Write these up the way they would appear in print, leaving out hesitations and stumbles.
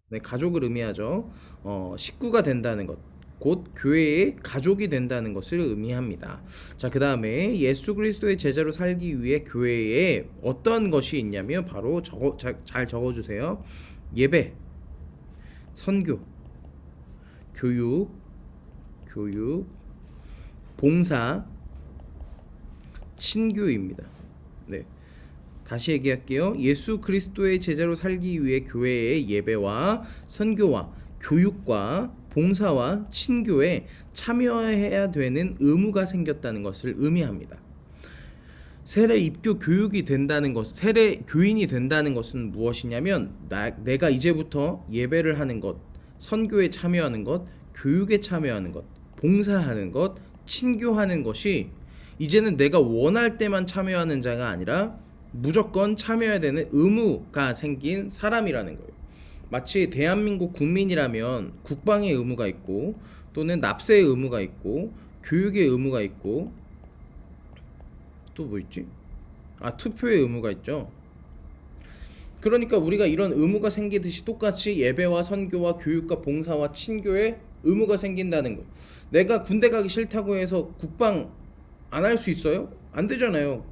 네, 가족을 의미하죠. 식구가 된다는 것, 곧 교회의 가족이 된다는 것을 의미합니다. 자, 그 다음에 예수 그리스도의 제자로 살기 위해 교회에 어떤 것이 있냐면 바로 잘 적어주세요. 예배, 선교, 교육, 교육, 봉사, 친교입니다. 네. 다시 얘기할게요. 예수 그리스도의 제자로 살기 위해 교회의 예배와 선교와 교육과 봉사와 친교에 참여해야 되는 의무가 생겼다는 것을 의미합니다. 세례 입교 교육이 된다는 것, 세례 교인이 된다는 것은 무엇이냐면 내가 이제부터 예배를 하는 것, 선교에 참여하는 것, 교육에 참여하는 것, 봉사하는 것, 친교하는 것이 이제는 내가 원할 때만 참여하는 자가 아니라 무조건 참여해야 되는 의무가 생긴 사람이라는 거예요. 마치 대한민국 국민이라면 국방의 의무가 있고 또는 납세의 의무가 있고 교육의 의무가 있고 또 뭐 있지? 투표의 의무가 있죠. 그러니까 우리가 이런 의무가 생기듯이 똑같이 예배와 선교와 교육과 봉사와 친교에 의무가 생긴다는 거. 내가 군대 가기 싫다고 해서 국방 안 할 수 있어요? 안 되잖아요.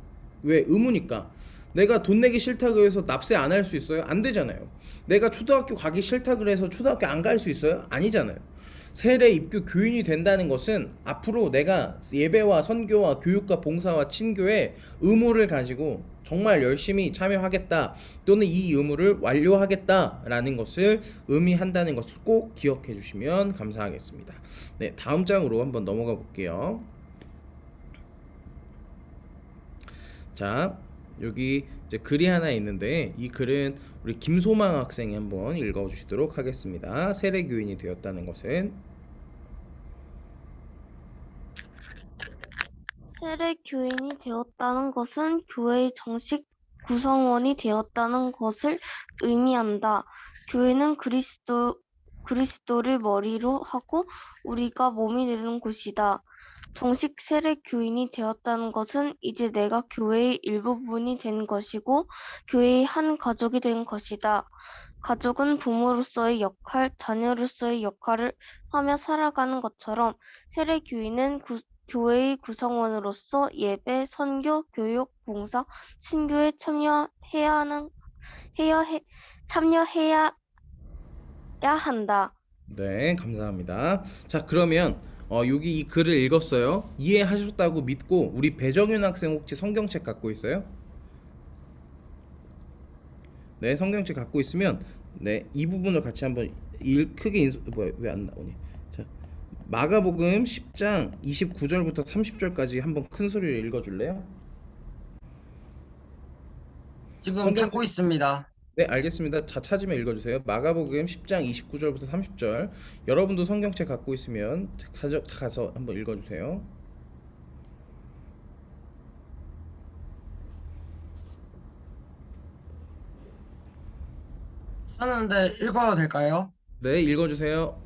왜? 의무니까. 내가 돈 내기 싫다고 해서 납세 안 할 수 있어요? 안 되잖아요. 내가 초등학교 가기 싫다 그래서 초등학교 안 갈 수 있어요? 아니잖아요. 세례 입교 교인이 된다는 것은 앞으로 내가 예배와 선교와 교육과 봉사와 친교에 의무를 가지고 정말 열심히 참여하겠다 또는 이 의무를 완료하겠다라는 것을 의미한다는 것을 꼭 기억해 주시면 감사하겠습니다. 네, 다음 장으로 한번 넘어가 볼게요. 자, 여기 이제 글이 하나 있는데 이 글은 우리 김소망 학생이 한번 읽어주시도록 하겠습니다. 세례교인이 되었다는 것은 세례 교인이 되었다는 것은 교회의 정식 구성원이 되었다는 것을 의미한다. 교회는 그리스도를 머리로 하고 우리가 몸이 되는 곳이다. 정식 세례 교인이 되었다는 것은 이제 내가 교회의 일부분이 된 것이고 교회의 한 가족이 된 것이다. 가족은 부모로서의 역할, 자녀로서의 역할을 하며 살아가는 것처럼 세례 교인은 교회의 구성원으로서 예배, 선교, 교육, 봉사, 신교에 해야 해, 참여해야 한다. 네, 감사합니다. 자, 그러면 여기 이 글을 읽었어요. 이해하셨다고 믿고 우리 배정윤 학생 혹시 성경책 갖고 있어요? 네, 성경책 갖고 있으면 네, 이 부분을 같이 한번 크게 뭐야, 왜 안 나오니? 자, 마가복음 10장 29절부터 30절까지 한번 큰 소리를 읽어 줄래요? 지금 찾고 성경책 있습니다. 네, 알겠습니다. 자, 찾으면 읽어주세요. 마가복음 10장 29절부터 30절. 여러분도 성경책 갖고 있으면 가서 한번 읽어주세요. 찾았는데 읽어도 될까요? 네, 읽어주세요.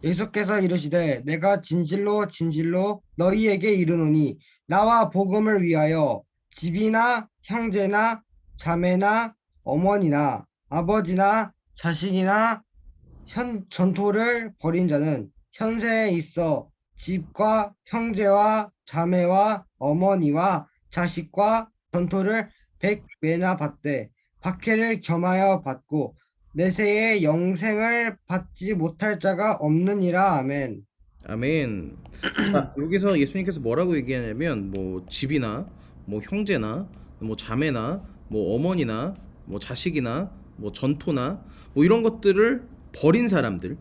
예수께서 이르시되 내가 진실로 진실로 너희에게 이르노니 나와 복음을 위하여 집이나 형제나 자매나 어머니나 아버지나 자식이나 전토를 벌인 자는 현세에 있어 집과 형제와 자매와 어머니와 자식과 전토를 100배나 받되 박해를 겸하여 받고 내세에 영생을 받지 못할 자가 없느니라. 아멘. 아멘. 자, 여기서 예수님께서 뭐라고 얘기하냐면 뭐 집이나 뭐 형제나 뭐 자매나 뭐 어머니나 뭐 자식이나 뭐 전토나 뭐 이런 것들을 버린 사람들은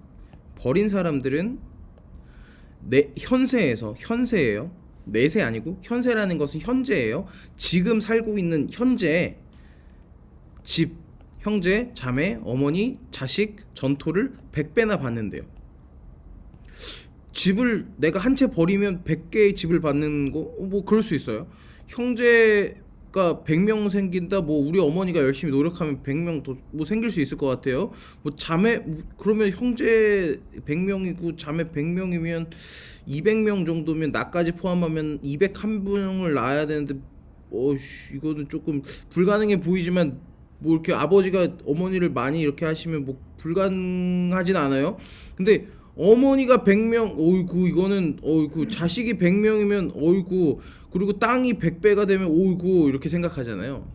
내 현세예요. 내세 아니고 현세라는 것은 현재예요. 지금 살고 있는 현재 집, 형제, 자매, 어머니, 자식, 전토를 100배나 받는데요. 집을 내가 한 채 버리면 100개의 집을 받는 거 뭐 그럴 수 있어요. 형제가 100명 생긴다. 뭐 우리 어머니가 열심히 노력하면 100명 더 뭐 생길 수 있을 것 같아요. 뭐 자매 그러면 형제 100명이고 자매 100명이면 200명 정도면 나까지 포함하면 201명을 낳아야 되는데 이거는 조금 불가능해 보이지만 뭐 이렇게 아버지가 어머니를 많이 이렇게 하시면 뭐 불가능하진 않아요. 근데 어머니가 100명, 어이구 이거는 어이구 자식이 100명이면 어이구 그리고 땅이 100배가 되면 어이구 이렇게 생각하잖아요.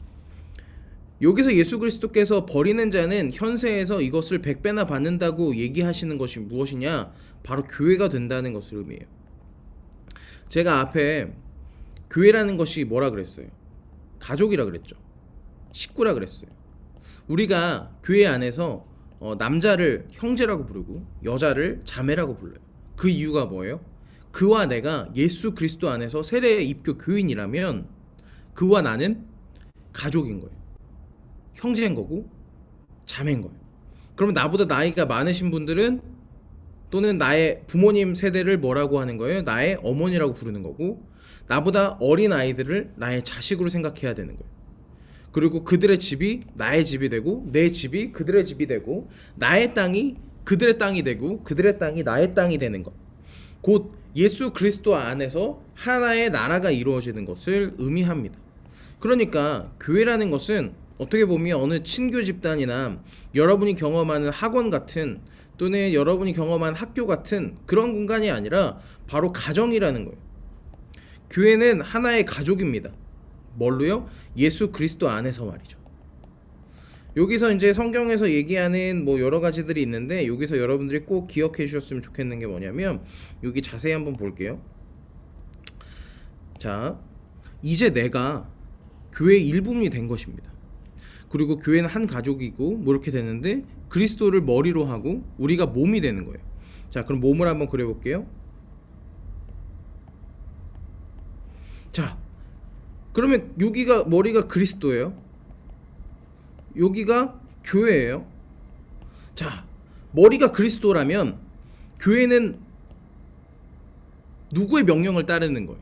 여기서 예수 그리스도께서 버리는 자는 현세에서 이것을 100배나 받는다고 얘기하시는 것이 무엇이냐? 바로 교회가 된다는 것을 의미해요. 제가 앞에 교회라는 것이 뭐라 그랬어요? 가족이라 그랬죠. 식구라 그랬어요. 우리가 교회 안에서 남자를 형제라고 부르고 여자를 자매라고 불러요. 그 이유가 뭐예요? 그와 내가 예수 그리스도 안에서 세례 입교 교인이라면 그와 나는 가족인 거예요. 형제인 거고 자매인 거예요. 그러면 나보다 나이가 많으신 분들은 또는 나의 부모님 세대를 뭐라고 하는 거예요? 나의 어머니라고 부르는 거고 나보다 어린 아이들을 나의 자식으로 생각해야 되는 거예요. 그리고 그들의 집이 나의 집이 되고 내 집이 그들의 집이 되고 나의 땅이 그들의 땅이 되고 그들의 땅이 나의 땅이 되는 것. 곧 예수 그리스도 안에서 하나의 나라가 이루어지는 것을 의미합니다. 그러니까 교회라는 것은 어떻게 보면 어느 친교 집단이나 여러분이 경험하는 학원 같은 또는 여러분이 경험한 학교 같은 그런 공간이 아니라 바로 가정이라는 거예요. 교회는 하나의 가족입니다. 뭘로요? 예수 그리스도 안에서 말이죠. 여기서 이제 성경에서 얘기하는 뭐 여러 가지들이 있는데 여기서 여러분들이 꼭 기억해 주셨으면 좋겠는 게 뭐냐면 여기 자세히 한번 볼게요. 자, 이제 내가 교회의 일부분이 된 것입니다. 그리고 교회는 한 가족이고 뭐 이렇게 되는데 그리스도를 머리로 하고 우리가 몸이 되는 거예요. 자, 그럼 몸을 한번 그려볼게요. 자, 그러면 여기가 머리가 그리스도예요. 여기가 교회예요. 자, 머리가 그리스도라면 교회는 누구의 명령을 따르는 거예요?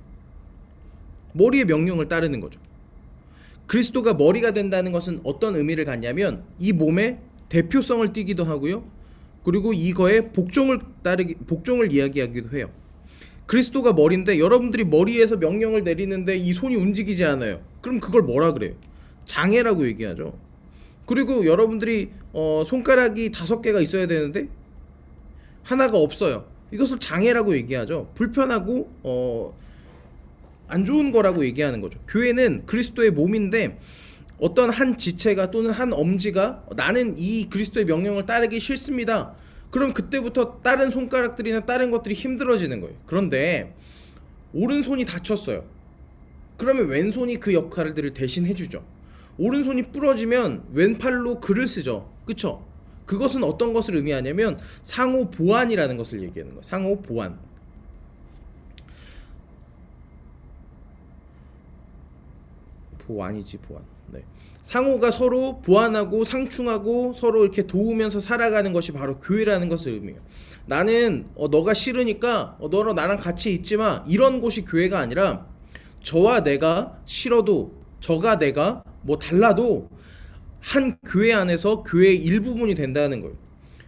머리의 명령을 따르는 거죠. 그리스도가 머리가 된다는 것은 어떤 의미를 갖냐면 이 몸의 대표성을 띠기도 하고요. 그리고 이거의 복종을 이야기하기도 해요. 그리스도가 머리인데 여러분들이 머리에서 명령을 내리는데 이 손이 움직이지 않아요. 그럼 그걸 뭐라 그래요? 장애라고 얘기하죠. 그리고 여러분들이 손가락이 5개가 있어야 되는데 하나가 없어요. 이것을 장애라고 얘기하죠. 불편하고 안 좋은 거라고 얘기하는 거죠. 교회는 그리스도의 몸인데 어떤 한 지체가 또는 한 엄지가 나는 이 그리스도의 명령을 따르기 싫습니다. 그럼 그때부터 다른 손가락들이나 다른 것들이 힘들어지는 거예요. 그런데 오른손이 다쳤어요. 그러면 왼손이 그 역할들을 대신 해주죠. 오른손이 부러지면 왼팔로 글을 쓰죠. 그쵸? 그것은 어떤 것을 의미하냐면 상호 보완이라는 것을 얘기하는 거예요. 상호 보완. 보완이지 보완. 네. 상호가 서로 보완하고 상충하고 서로 이렇게 도우면서 살아가는 것이 바로 교회라는 것을 의미해요. 나는 너가 싫으니까 너랑 나랑 같이 있지 마. 이런 곳이 교회가 아니라 저와 내가 싫어도 저가 내가 뭐 달라도 한 교회 안에서 교회의 일부분이 된다는 거예요.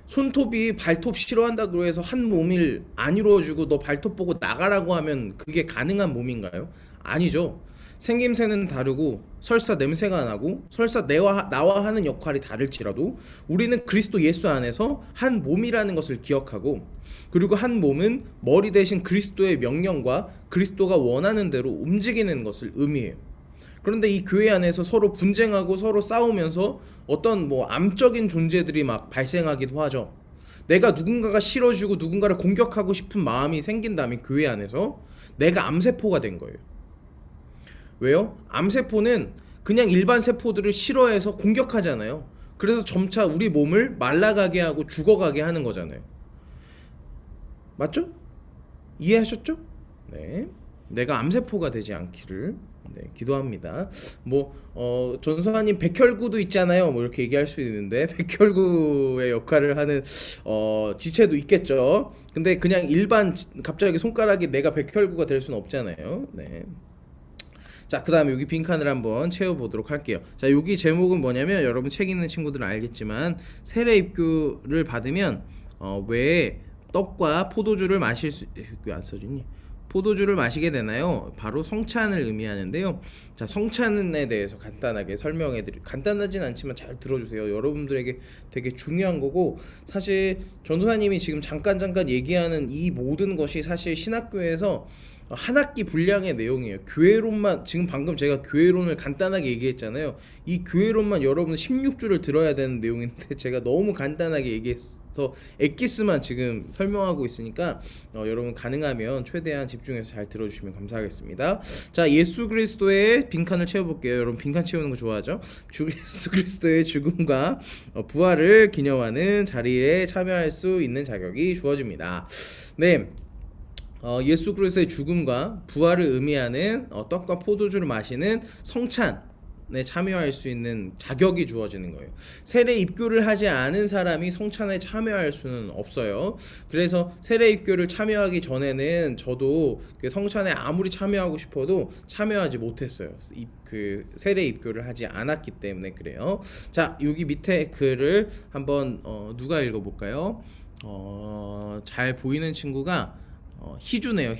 손톱이 발톱 싫어한다고 해서 한 몸을 안 이루어주고 너 발톱 보고 나가라고 하면 그게 가능한 몸인가요? 아니죠. 생김새는 다르고 설사 냄새가 나고 설사 나와 하는 역할이 다를지라도 우리는 그리스도 예수 안에서 한 몸이라는 것을 기억하고 그리고 한 몸은 머리 대신 그리스도의 명령과 그리스도가 원하는 대로 움직이는 것을 의미해요. 그런데 이 교회 안에서 서로 분쟁하고 서로 싸우면서 어떤 뭐 암적인 존재들이 막 발생하기도 하죠. 내가 누군가가 싫어지고 누군가를 공격하고 싶은 마음이 생긴다면 교회 안에서 내가 암세포가 된 거예요. 왜요? 암세포는 그냥 일반 세포들을 싫어해서 공격하잖아요. 그래서 점차 우리 몸을 말라가게 하고 죽어가게 하는 거잖아요. 맞죠? 이해하셨죠? 네. 내가 암세포가 되지 않기를 기도합니다. 뭐 전소아님 백혈구도 있잖아요. 뭐 이렇게 얘기할 수 있는데 백혈구의 역할을 하는 지체도 있겠죠. 근데 그냥 일반 갑자기 손가락이 내가 백혈구가 될 수는 없잖아요. 네. 자, 그 다음에 여기 빈칸을 한번 채워보도록 할게요. 자, 여기 제목은 뭐냐면 여러분 책 있는 친구들은 알겠지만 세례 입교를 받으면 왜 떡과 포도주를 마실 수... 왜 안 써주니? 포도주를 마시게 되나요? 바로 성찬을 의미하는데요. 자, 성찬에 대해서 간단하게 간단하진 않지만 잘 들어주세요. 여러분들에게 되게 중요한 거고, 사실 전도사님이 지금 잠깐 얘기하는 이 모든 것이 사실 신학교에서 한 학기 분량의 내용이에요. 교회론만, 지금 방금 제가 교회론을 간단하게 얘기했잖아요. 이 교회론만 여러분 16주를 들어야 되는 내용인데 제가 너무 간단하게 얘기해서 엑기스만 지금 설명하고 있으니까 여러분 가능하면 최대한 집중해서 잘 들어주시면 감사하겠습니다. 자, 예수 그리스도의 빈칸을 채워볼게요. 여러분 빈칸 채우는 거 좋아하죠? 예수 그리스도의 죽음과 부활을 기념하는 자리에 참여할 수 있는 자격이 주어집니다. 네. 예수 그리스도의 죽음과 부활을 의미하는 떡과 포도주를 마시는 성찬에 참여할 수 있는 자격이 주어지는 거예요. 세례 입교를 하지 않은 사람이 성찬에 참여할 수는 없어요. 그래서 세례 입교를 참여하기 전에는 저도 그 성찬에 아무리 참여하고 싶어도 참여하지 못했어요. 그 세례 입교를 하지 않았기 때문에 그래요. 자, 여기 밑에 글을 한번 누가 읽어볼까요? 잘 보이는 친구가 희주네요.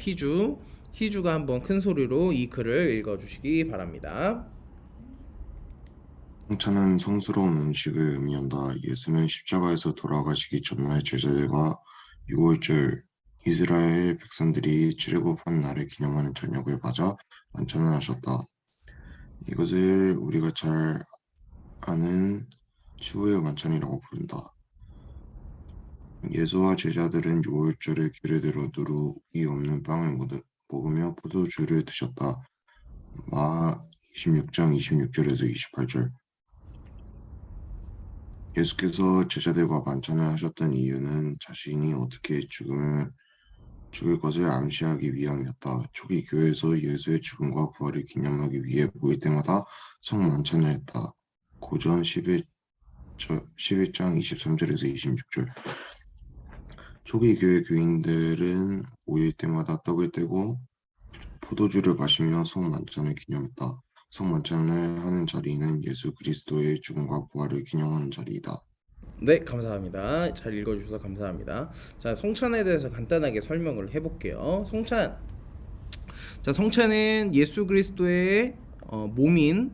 희주가 한번 큰 소리로 이 글을 읽어주시기 바랍니다. 성찬은 성스러운 음식을 의미한다. 예수는 십자가에서 돌아가시기 전날 제자들과 유월절 이스라엘 백성들이 출애굽한 날을 기념하는 저녁을 맞아 만찬을 하셨다. 이것을 우리가 잘 아는 추후의 만찬이라고 부른다. 예수와 제자들은 유월절의 규례대로 누룩이 없는 빵을 먹으며 포도주를 드셨다. 마 26장 26절에서 28절. 예수께서 제자들과 만찬을 하셨던 이유는 자신이 어떻게 죽을 것을 암시하기 위함이었다. 초기 교회에서 예수의 죽음과 부활을 기념하기 위해 모일 때마다 성만찬을 했다. 고전 11장 23절에서 26절. 초기 교회 교인들은 모일 때마다 떡을 떼고 포도주를 마시며 성만찬을 기념했다. 성만찬을 하는 자리는 예수 그리스도의 죽음과 부활을 기념하는 자리이다. 네, 감사합니다. 잘 읽어주셔서 감사합니다. 자, 성찬에 대해서 간단하게 설명을 해볼게요. 성찬. 자, 성찬은 예수 그리스도의 몸인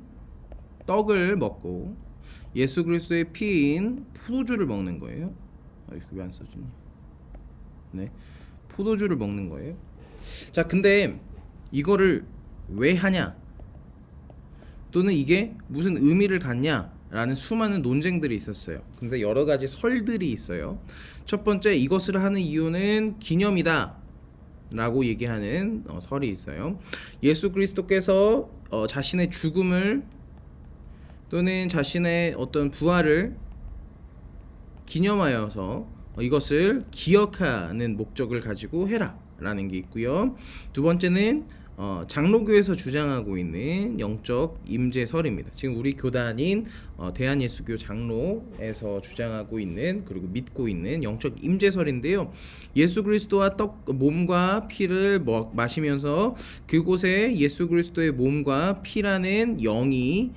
떡을 먹고 예수 그리스도의 피인 포도주를 먹는 거예요. 이거 왜 안 써지니? 네, 포도주를 먹는 거예요. 자, 근데 이거를 왜 하냐? 또는 이게 무슨 의미를 갖냐라는 수많은 논쟁들이 있었어요. 근데 여러 가지 설들이 있어요. 첫 번째, 이것을 하는 이유는 기념이다 라고 얘기하는 설이 있어요. 예수 그리스도께서 자신의 죽음을 또는 자신의 어떤 부활을 기념하여서 이것을 기억하는 목적을 가지고 해라 라는 게 있고요. 두 번째는 장로교에서 주장하고 있는 영적 임재설입니다. 지금 우리 교단인 대한예수교 장로에서 주장하고 있는, 그리고 믿고 있는 영적 임재설인데요. 예수 그리스도와 몸과 피를 마시면서 그곳에 예수 그리스도의 몸과 피라는 영이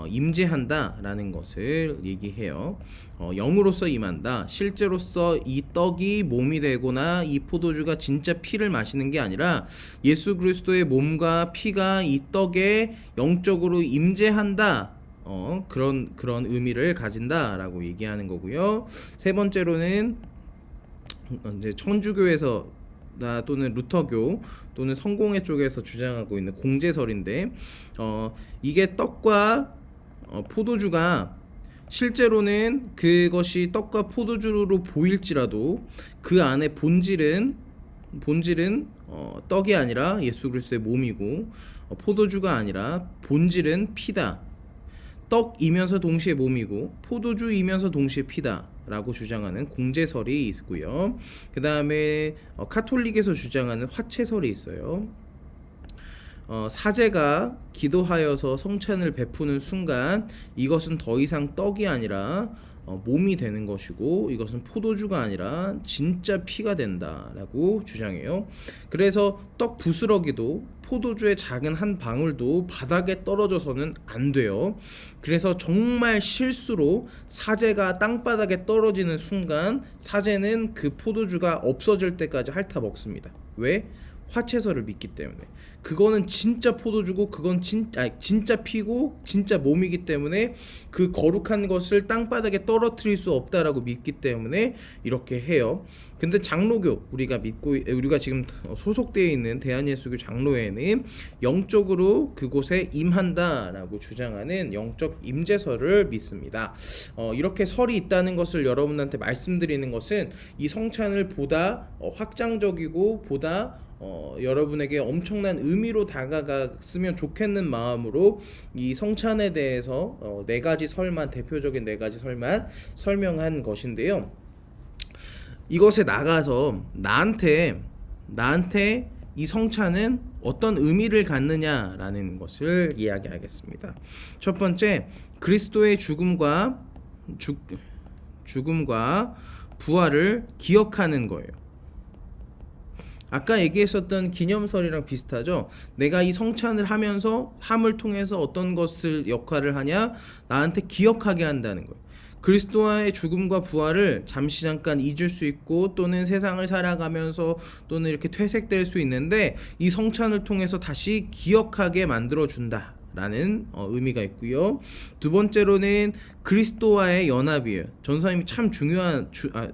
임재한다라는 것을 얘기해요. 영으로서 임한다. 실제로서 이 떡이 몸이 되거나 이 포도주가 진짜 피를 마시는 게 아니라 예수 그리스도의 몸과 피가 이 떡에 영적으로 임재한다. 그런 의미를 가진다라고 얘기하는 거고요. 세 번째로는 이제 천주교에서 또는 루터교 또는 성공회 쪽에서 주장하고 있는 공제설인데, 이게 떡과 포도주가 실제로는 그것이 떡과 포도주로 보일지라도 그 안에 본질은 떡이 아니라 예수 그리스도의 몸이고 포도주가 아니라 본질은 피다. 떡이면서 동시에 몸이고 포도주이면서 동시에 피다 라고 주장하는 공제설이 있고요. 그 다음에 카톨릭에서 주장하는 화채설이 있어요. 사제가 기도하여서 성찬을 베푸는 순간 이것은 더 이상 떡이 아니라 몸이 되는 것이고 이것은 포도주가 아니라 진짜 피가 된다라고 주장해요. 그래서 떡 부스러기도 포도주의 작은 한 방울도 바닥에 떨어져서는 안 돼요. 그래서 정말 실수로 사제가 땅바닥에 떨어지는 순간 사제는 그 포도주가 없어질 때까지 핥아 먹습니다. 왜? 화채설을 믿기 때문에. 그거는 진짜 포도주고 그건 진짜 피고 진짜 몸이기 때문에 그 거룩한 것을 땅바닥에 떨어뜨릴 수 없다라고 믿기 때문에 이렇게 해요. 근데 장로교 우리가 지금 소속되어 있는 대한예수교 장로회는 영적으로 그곳에 임한다라고 주장하는 영적 임재설을 믿습니다. 이렇게 설이 있다는 것을 여러분한테 말씀드리는 것은 이 성찬을 보다 확장적이고 보다 여러분에게 엄청난 의미로 다가갔으면 좋겠는 마음으로 이 성찬에 대해서 대표적인 네 가지 설만 설명한 것인데요. 이것에 나가서 나한테 이 성찬은 어떤 의미를 갖느냐라는 것을 이야기하겠습니다. 첫 번째, 그리스도의 죽음과 부활을 기억하는 거예요. 아까 얘기했었던 기념설이랑 비슷하죠. 내가 이 성찬을 하면서 함을 통해서 어떤 것을 역할을 하냐? 나한테 기억하게 한다는 거예요. 그리스도와의 죽음과 부활을 잠깐 잊을 수 있고 또는 세상을 살아가면서 또는 이렇게 퇴색될 수 있는데 이 성찬을 통해서 다시 기억하게 만들어준다 라는 의미가 있고요. 두 번째로는 그리스도와의 연합이에요. 전사님이 참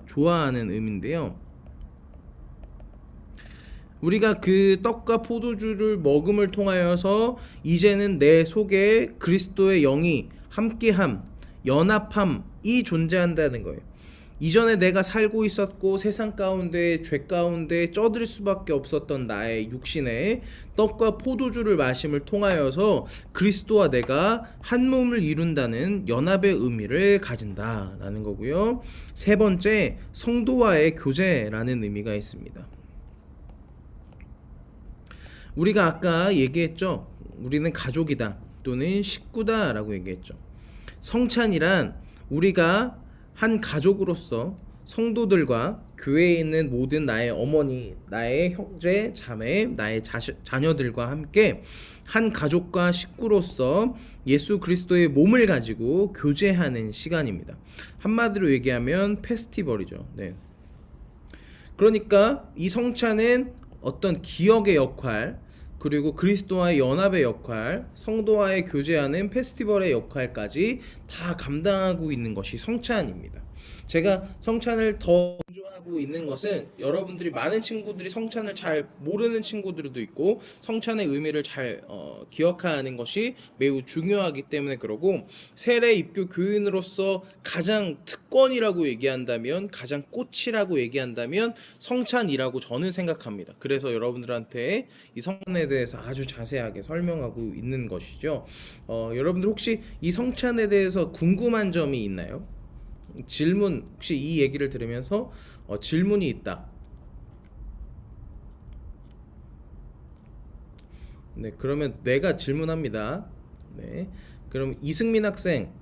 좋아하는 의미인데요. 우리가 그 떡과 포도주를 먹음을 통하여서 이제는 내 속에 그리스도의 영이 함께함, 연합함이 존재한다는 거예요. 이전에 내가 살고 있었고 세상 가운데 죄 가운데 쩌들 수밖에 없었던 나의 육신에 떡과 포도주를 마심을 통하여서 그리스도와 내가 한 몸을 이룬다는 연합의 의미를 가진다라는 거고요. 세 번째, 성도와의 교제라는 의미가 있습니다. 우리가 아까 얘기했죠. 우리는 가족이다 또는 식구다 라고 얘기했죠. 성찬이란 우리가 한 가족으로서 성도들과 교회에 있는 모든 나의 어머니, 나의 형제, 자매, 나의 자녀들과 함께 한 가족과 식구로서 예수 그리스도의 몸을 가지고 교제하는 시간입니다. 한마디로 얘기하면 페스티벌이죠. 네. 그러니까 이 성찬은 어떤 기억의 역할, 그리고 그리스도와의 연합의 역할, 성도와의 교제하는 페스티벌의 역할까지 다 감당하고 있는 것이 성찬입니다. 제가 성찬을 더 강조하고 있는 것은 여러분들이 많은 친구들이 성찬을 잘 모르는 친구들도 있고 성찬의 의미를 잘 기억하는 것이 매우 중요하기 때문에 그러고, 세례 입교 교인으로서 가장 특권이라고 얘기한다면, 가장 꽃이라고 얘기한다면 성찬이라고 저는 생각합니다. 그래서 여러분들한테 이 성찬에 대해서 아주 자세하게 설명하고 있는 것이죠. 여러분들 혹시 이 성찬에 대해서 궁금한 점이 있나요? 질문, 혹시 이 얘기를 들으면서 질문이 있다. 네, 그러면 내가 질문합니다. 네, 그럼 이승민 학생,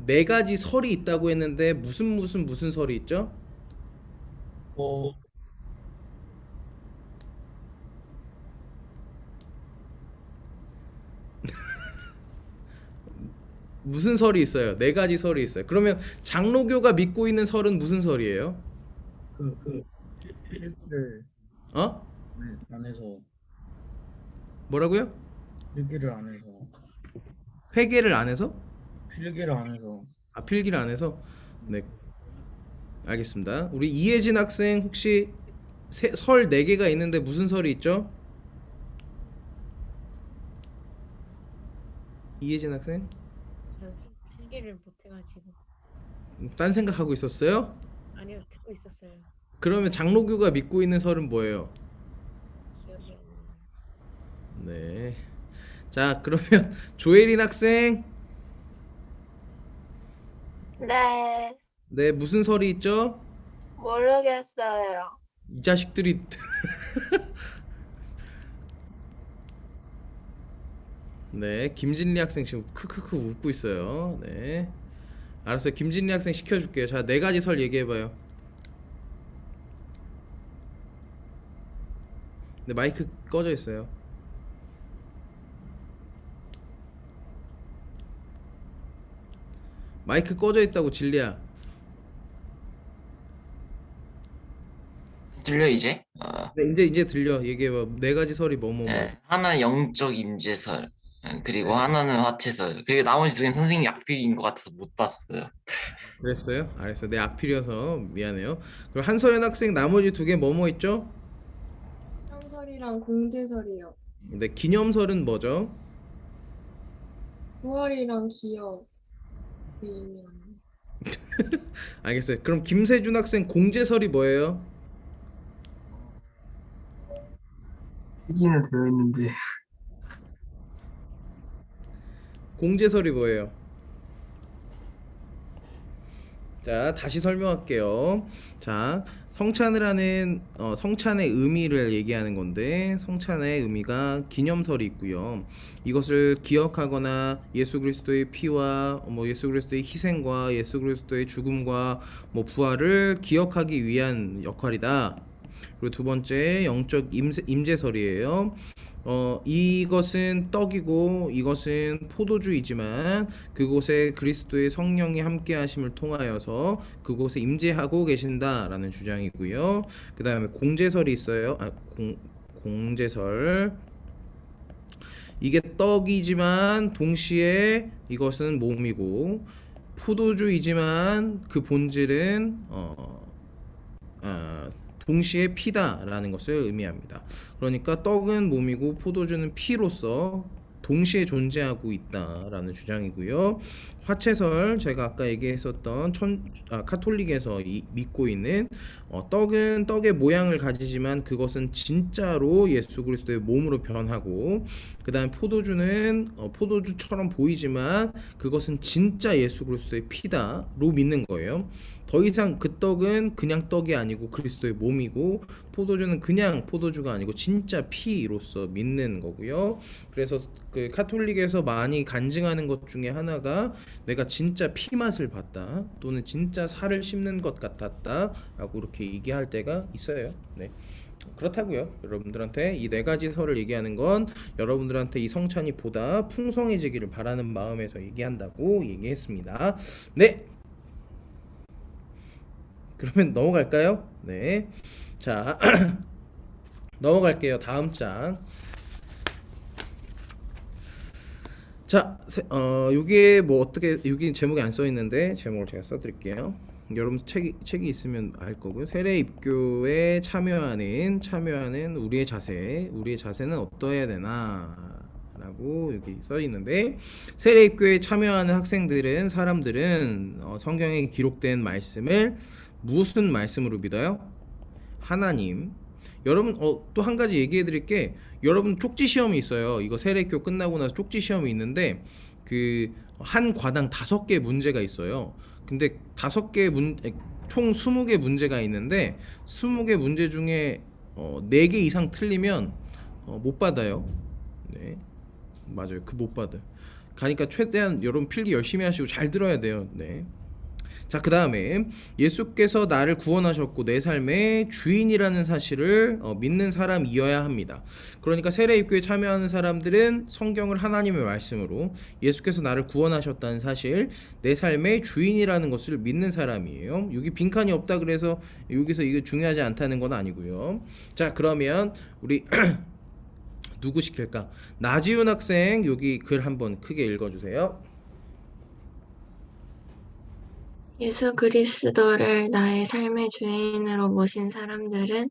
네 가지 설이 있다고 했는데 무슨 설이 있죠? 어, 무슨 설이 있어요? 네 가지 설이 있어요. 그러면 장로교가 믿고 있는 설은 무슨 설이에요? 필기를 어? 안 해서, 뭐라고요? 필기를 안 해서, 회개를 안 해서? 필기를 안 해서, 필기를 안 해서? 네, 알겠습니다. 우리 이혜진 학생 혹시 설 4개가 있는데 무슨 설이 있죠? 이혜진 학생? 필기를 못 해가지고. 딴 생각하고 있었어요? 아니요, 듣고 있었어요. 그러면 장로교가 믿고 있는 설은 뭐예요? 기억이 안 나요. 네. 자, 그러면 조혜린 학생. 네, 네, 무슨 설이 있죠? 모르겠어요. 이 자식들이 네, 김진리 학생 지금 크크크 웃고 있어요. 네, 알았어요. 김진리 학생 시켜줄게요. 자, 네 가지 설 얘기해봐요. 네, 마이크 꺼져 있어요. 마이크 꺼져 있다고, 진리야. 들려 이제? 네, 이제 들려. 얘기해봐. 네 가지 설이 뭐뭐 예, 맞아. 하나는 영적 임재설, 그리고 네. 하나는 화채설, 그리고 나머지 두 개는 선생님이 악필인 것 같아서 못 봤어요. 그랬어요? 알았어. 내 악필이어서 미안해요. 그럼 한서연 학생 나머지 두 개 뭐뭐 있죠? 기념설이랑 공제설이요. 네, 기념설은 뭐죠? 9월이랑 기억 의미하는. 알겠어요. 그럼 김세준 학생 공제설이 뭐예요? 필기는 되어 있는데 공제설이 뭐예요? 자, 다시 설명할게요. 자, 성찬을 하는 성찬의 의미를 얘기하는 건데 성찬의 의미가 기념설이 있고요. 이것을 기억하거나 예수 그리스도의 피와 예수 그리스도의 희생과 예수 그리스도의 죽음과 부활을 기억하기 위한 역할이다. 그리고 두 번째 영적 임재설이에요. 이것은 떡이고 이것은 포도주이지만 그곳에 그리스도의 성령이 함께 하심을 통하여서 그곳에 임재하고 계신다라는 주장이고요. 그 다음에 공제설이 있어요. 공제설. 이게 떡이지만 동시에 이것은 몸이고 포도주이지만 그 본질은 동시에 피다라는 것을 의미합니다. 그러니까 떡은 몸이고 포도주는 피로서 동시에 존재하고 있다라는 주장이고요. 화채설, 제가 아까 얘기했었던 카톨릭에서 믿고 있는 떡은 떡의 모양을 가지지만 그것은 진짜로 예수 그리스도의 몸으로 변하고, 그 다음 포도주는 포도주처럼 보이지만 그것은 진짜 예수 그리스도의 피다로 믿는 거예요. 더 이상 그 떡은 그냥 떡이 아니고 그리스도의 몸이고, 포도주는 그냥 포도주가 아니고 진짜 피로서 믿는 거고요. 그래서 그 카톨릭에서 많이 간증하는 것 중에 하나가 내가 진짜 피 맛을 봤다, 또는 진짜 살을 씹는 것 같았다 라고 이렇게 얘기할 때가 있어요. 네, 그렇다고요. 여러분들한테 이 네 가지 설을 얘기하는 건 여러분들한테 이 성찬이 보다 풍성해지기를 바라는 마음에서 얘기한다고 얘기했습니다. 네, 그러면 넘어갈까요? 네, 자 넘어갈게요. 다음 장. 자, 여기에 여기 제목이 안 써 있는데 제목을 제가 써드릴게요. 여러분 책이 있으면 알 거고요. 세례 입교에 참여하는 우리의 자세는 어떠해야 되나? 라고 여기 써 있는데, 세례 입교에 참여하는 사람들은 성경에 기록된 말씀을 무슨 말씀으로 믿어요? 하나님. 여러분 또 한 가지 얘기해 드릴게, 여러분 쪽지 시험이 있어요. 이거 세례교 끝나고 나서 쪽지 시험이 있는데 그 한 과당 5개 문제가 있어요. 근데 5개 총 20개 문제가 있는데 20개 문제 중에 4개 이상 틀리면 못 받아요. 네, 맞아요. 못 받아요. 가니까 최대한 여러분 필기 열심히 하시고 잘 들어야 돼요. 네. 자, 그 다음에 예수께서 나를 구원하셨고 내 삶의 주인이라는 사실을 믿는 사람이어야 합니다. 그러니까 세례 입교에 참여하는 사람들은 성경을 하나님의 말씀으로 예수께서 나를 구원하셨다는 사실, 내 삶의 주인이라는 것을 믿는 사람이에요. 여기 빈칸이 없다 그래서 여기서 이게 중요하지 않다는 건 아니고요. 자, 그러면 우리 누구 시킬까? 나지훈 학생 여기 글 한번 크게 읽어주세요. 예수 그리스도를 나의 삶의 주인으로 모신 사람들은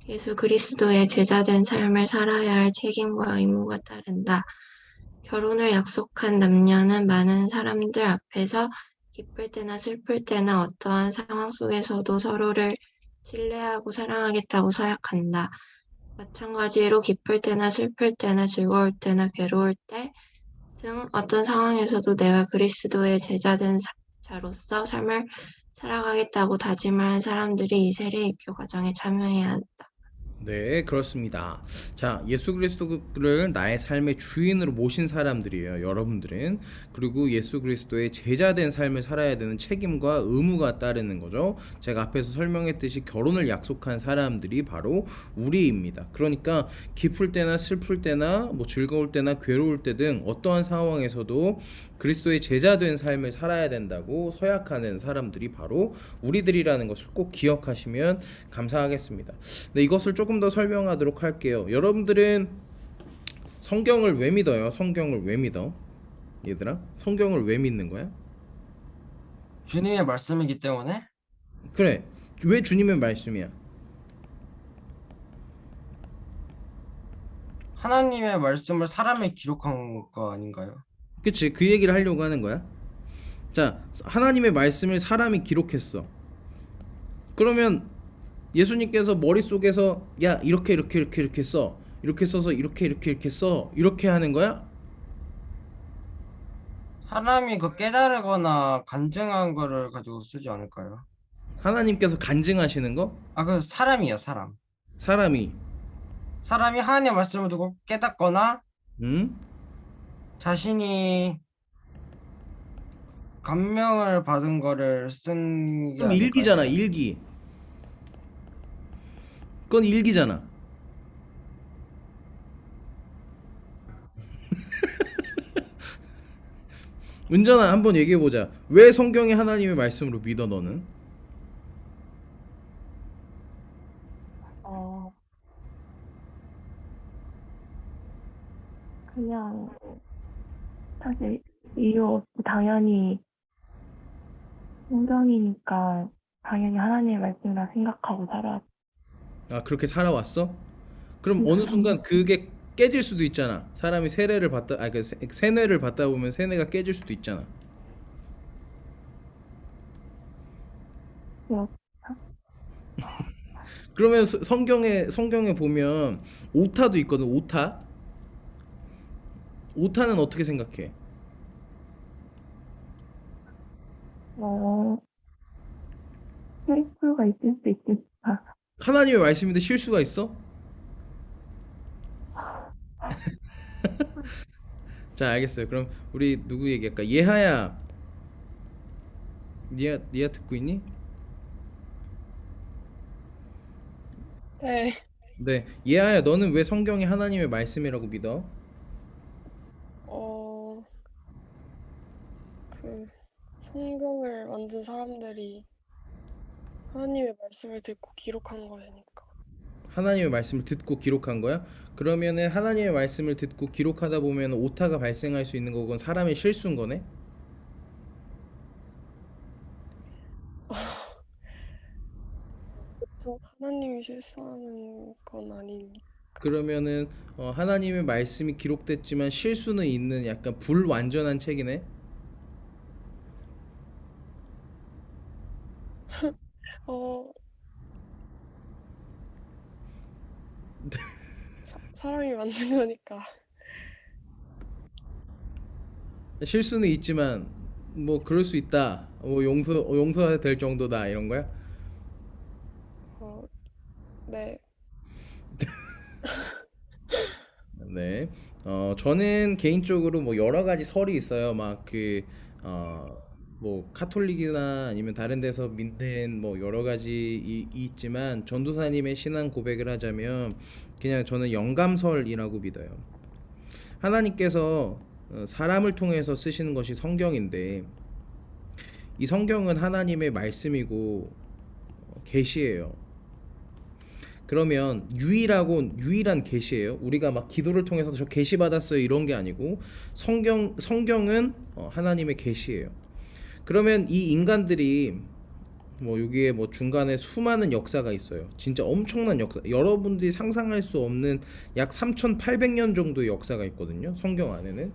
예수 그리스도의 제자된 삶을 살아야 할 책임과 의무가 따른다. 결혼을 약속한 남녀는 많은 사람들 앞에서 기쁠 때나 슬플 때나 어떠한 상황 속에서도 서로를 신뢰하고 사랑하겠다고 서약한다. 마찬가지로 기쁠 때나 슬플 때나 즐거울 때나 괴로울 때 등 어떤 상황에서도 내가 그리스도의 제자된 자로서 삶을 살아가겠다고 다짐하는 사람들이 이 세례 입교 과정에 참여해야 한다. 네, 그렇습니다. 자, 예수 그리스도를 나의 삶의 주인으로 모신 사람들이에요, 여러분들은. 그리고 예수 그리스도의 제자된 삶을 살아야 되는 책임과 의무가 따르는 거죠. 제가 앞에서 설명했듯이 결혼을 약속한 사람들이 바로 우리입니다. 그러니까 기쁠 때나 슬플 때나 즐거울 때나 괴로울 때 등 어떠한 상황에서도 그리스도의 제자된 삶을 살아야 된다고 서약하는 사람들이 바로 우리들이라는 것을 꼭 기억하시면 감사하겠습니다. 네, 이것을 조금 조금 더 설명하도록 할게요. 여러분들은 성경을 왜 믿어요? 성경을 왜 믿어? 얘들아, 성경을 왜 믿는 거야? 주님의 말씀이기 때문에 그래, 왜 주님의 말씀이야? 하나님의 말씀을 사람이 기록한 거 아닌가요? 그치, 그 얘기를 하려고 하는 거야. 자, 하나님의 말씀을 사람이 기록했어. 그러면 예수님께서 머릿속에서 야, 이렇게 이렇게 이렇게 이렇게 써, 이렇게 써서 이렇게 이렇게 이렇게 써, 이렇게 하는 거야? 사람이 그 깨달으거나 간증한 거를 가지고 쓰지 않을까요? 하나님께서 간증하시는 거? 아, 그 사람이야, 사람. 사람이 사람이 하나님의 말씀을 두고 깨닫거나 응? 자신이 감명을 받은 거를 쓴 게 그럼 아닐까요? 일기잖아, 일기. 그건 일기잖아. 은전아, 한번 얘기해보자. 왜 성경이 하나님의 말씀으로 믿어, 너는? 그냥 사실 이유 없이 당연히 성경이니까 당연히 하나님의 말씀이라 생각하고 살아. 아, 그렇게 살아왔어? 그럼 어느 순간 그게 깨질 수도 있잖아. 사람이 세례를 받다, 그 세뇌를 받다 보면 세뇌가 깨질 수도 있잖아. 그러면 성경에 보면 오타도 있거든. 오타. 오타는 어떻게 생각해? 실수가 있을 수 있으니까. 하나님의 말씀인데 실수가 있어? 자, 알겠어요. 그럼 우리 누구 얘기할까? 예하야. 니야 듣고 있니? 네. 네. 예하야, 너는 왜 성경이 하나님의 말씀이라고 믿어? 그 성경을 만든 사람들이 하나님의 말씀을 듣고 기록한 것이니까. 하나님의 말씀을 듣고 기록한 거야? 그러면은 하나님의 말씀을 듣고 기록하다 보면 오타가 발생할 수 있는 거건 사람의 실수인 거네? 그쵸? 하나님이 실수하는 건 아니니까. 그러면은 하나님의 말씀이 기록됐지만 실수는 있는 약간 불완전한 책이네? 어, 사람이 만든 거니까. 실수는 있지만 뭐 그럴 수 있다. 뭐 용서해야 될 정도다 이런 거야? 네. 네. 저는 개인적으로 뭐 여러 가지 설이 있어요. 막 뭐 카톨릭이나 아니면 다른 데서 믿는 뭐 여러 가지 있지만 전도사님의 신앙 고백을 하자면 그냥 저는 영감설이라고 믿어요. 하나님께서 사람을 통해서 쓰시는 것이 성경인데 이 성경은 하나님의 말씀이고 계시예요. 그러면 유일한 계시예요. 우리가 막 기도를 통해서 저 계시 받았어요 이런 게 아니고 성경은 하나님의 계시예요. 그러면 이 인간들이 뭐 여기에 뭐 중간에 수많은 역사가 있어요. 진짜 엄청난 역사. 여러분들이 상상할 수 없는 약 3,800년 정도의 역사가 있거든요. 성경 안에는.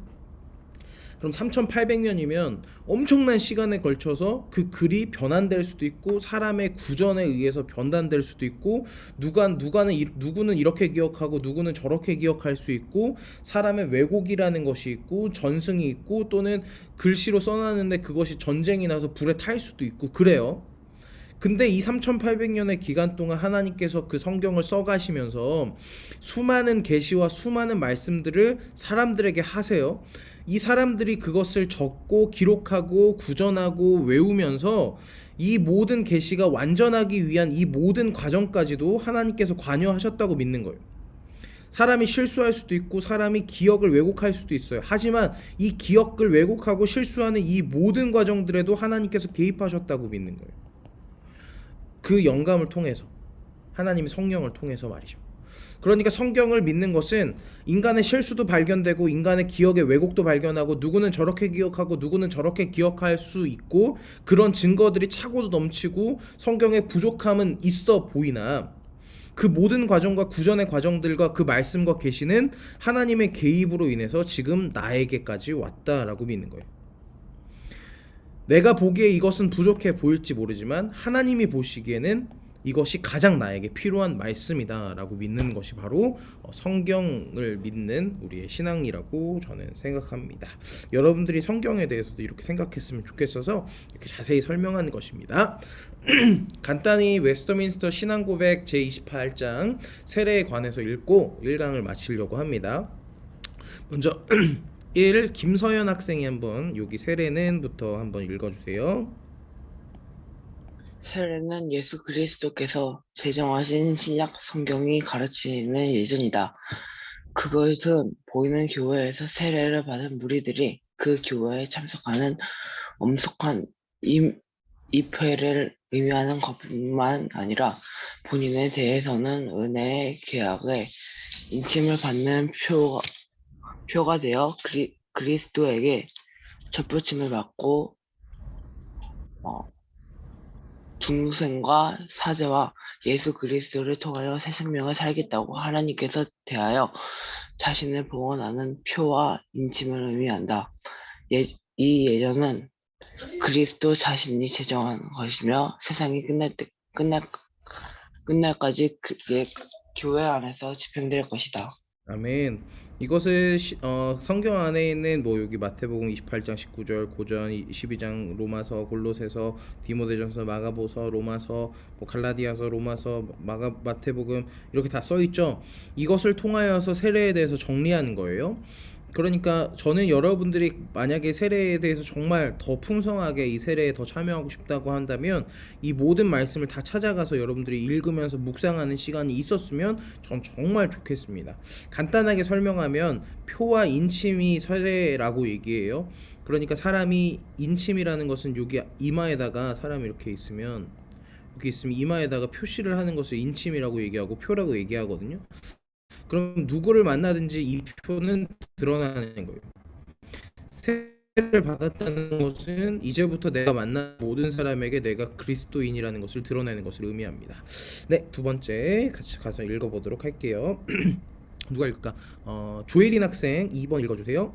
그럼 3,800년이면 엄청난 시간에 걸쳐서 그 글이 변환될 수도 있고 사람의 구전에 의해서 변환될 수도 있고 누구는 이렇게 기억하고 누구는 저렇게 기억할 수 있고 사람의 왜곡이라는 것이 있고 전승이 있고 또는 글씨로 써놨는데 그것이 전쟁이 나서 불에 탈 수도 있고 그래요. 근데 이 3,800년의 기간 동안 하나님께서 그 성경을 써가시면서 수많은 계시와 수많은 말씀들을 사람들에게 하세요. 이 사람들이 그것을 적고 기록하고 구전하고 외우면서 이 모든 계시가 완전하기 위한 이 모든 과정까지도 하나님께서 관여하셨다고 믿는 거예요. 사람이 실수할 수도 있고 사람이 기억을 왜곡할 수도 있어요. 하지만 이 기억을 왜곡하고 실수하는 이 모든 과정들에도 하나님께서 개입하셨다고 믿는 거예요. 그 영감을 통해서 하나님의 성령을 통해서 말이죠. 그러니까 성경을 믿는 것은 인간의 실수도 발견되고 인간의 기억의 왜곡도 발견하고 누구는 저렇게 기억하고 누구는 저렇게 기억할 수 있고 그런 증거들이 차고도 넘치고 성경의 부족함은 있어 보이나 그 모든 과정과 구전의 과정들과 그 말씀과 계시는 하나님의 개입으로 인해서 지금 나에게까지 왔다라고 믿는 거예요. 내가 보기에 이것은 부족해 보일지 모르지만 하나님이 보시기에는 이것이 가장 나에게 필요한 말씀이다라고 믿는 것이 바로 성경을 믿는 우리의 신앙이라고 저는 생각합니다. 여러분들이 성경에 대해서도 이렇게 생각했으면 좋겠어서 이렇게 자세히 설명한 것입니다. 간단히 웨스터민스터 신앙고백 제28장 세례에 관해서 읽고 1강을 마치려고 합니다. 먼저 1. 김서연 학생이 한번 여기 세례는부터 한번 읽어주세요. 세례는 예수 그리스도께서 제정하신 신약 성경이 가르치는 예전이다. 그것은 보이는 교회에서 세례를 받은 무리들이 그 교회에 참석하는 엄숙한 입회를 의미하는 것뿐만 아니라 본인에 대해서는 은혜의 계약에 인침을 받는 표가 되어 그리스도에게 접붙임을 받고 중생과 사제와 예수 그리스도를 통하여 새 생명을 살겠다고 하나님께서 대하여 자신을 봉헌하는 표와 인침을 의미한다. 이 예전은 그리스도 자신이 제정한 것이며 세상이 끝날까지 교회 안에서 집행될 것이다. 아멘. 이것을 성경 안에 있는 뭐 여기 마태복음 28장 19절, 고전 12장, 로마서, 골로새서, 디모데전서, 마가보서, 로마서, 뭐 갈라디아서, 로마서, 마태복음 이렇게 다 써 있죠. 이것을 통하여서 세례에 대해서 정리하는 거예요. 그러니까 저는 여러분들이 만약에 세례에 대해서 정말 더 풍성하게 이 세례에 더 참여하고 싶다고 한다면 이 모든 말씀을 다 찾아가서 여러분들이 읽으면서 묵상하는 시간이 있었으면 전 정말 좋겠습니다. 간단하게 설명하면 표와 인침이 세례라고 얘기해요. 그러니까 사람이 인침이라는 것은 여기 이마에다가 사람이 이렇게 있으면 이마에다가 표시를 하는 것을 인침이라고 얘기하고 표라고 얘기하거든요. 그럼 누구를 만나든지 이 표는 드러나는 거예요. 세례를 받았다는 것은 이제부터 내가 만난 모든 사람에게 내가 그리스도인이라는 것을 드러내는 것을 의미합니다. 네, 두 번째 같이 가서 읽어보도록 할게요. 누가 읽을까? 조예린 학생 2번 읽어주세요.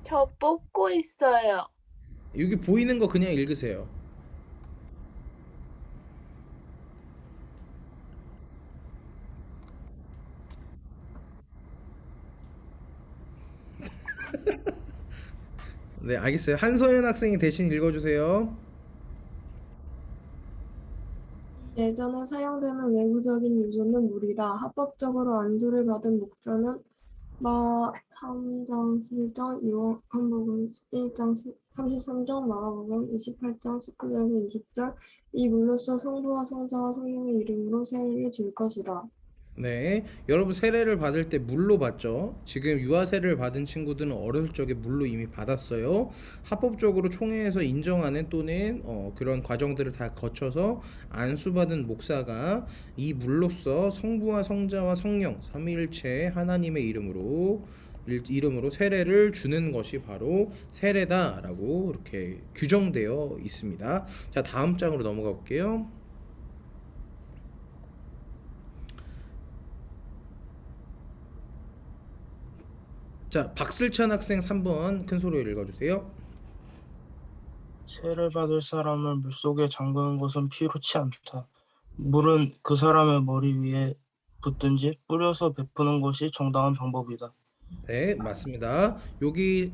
저 뽑고 있어요. 여기 보이는 거 그냥 읽으세요. 네, 알겠어요. 한서연 학생이 대신 읽어주세요. 예전에 사용되는 외부적인 요소는 물이다. 합법적으로 안수를 받은 목자는 마 3장 11절, 요한복음 1장 33절, 마가복음 28장 19절에서 20절 이 물로써 성부와 성자와 성령의 이름으로 세례를 줄 것이다. 네, 여러분 세례를 받을 때 물로 받죠. 지금 유아 세례를 받은 친구들은 어렸을 적에 물로 이미 받았어요. 합법적으로 총회에서 인정하는 또는 그런 과정들을 다 거쳐서 안수받은 목사가 이 물로써 성부와 성자와 성령 삼위일체 하나님의 이름으로 세례를 주는 것이 바로 세례다라고 이렇게 규정되어 있습니다. 자, 다음 장으로 넘어가 볼게요. 자, 박슬찬 학생 3번 큰 소리로 읽어주세요. 세례 받을 사람을 물속에 잠그는 것은 필요치 않다. 물은 그 사람의 머리 위에 붓든지 뿌려서 베푸는 것이 정당한 방법이다. 네, 맞습니다. 여기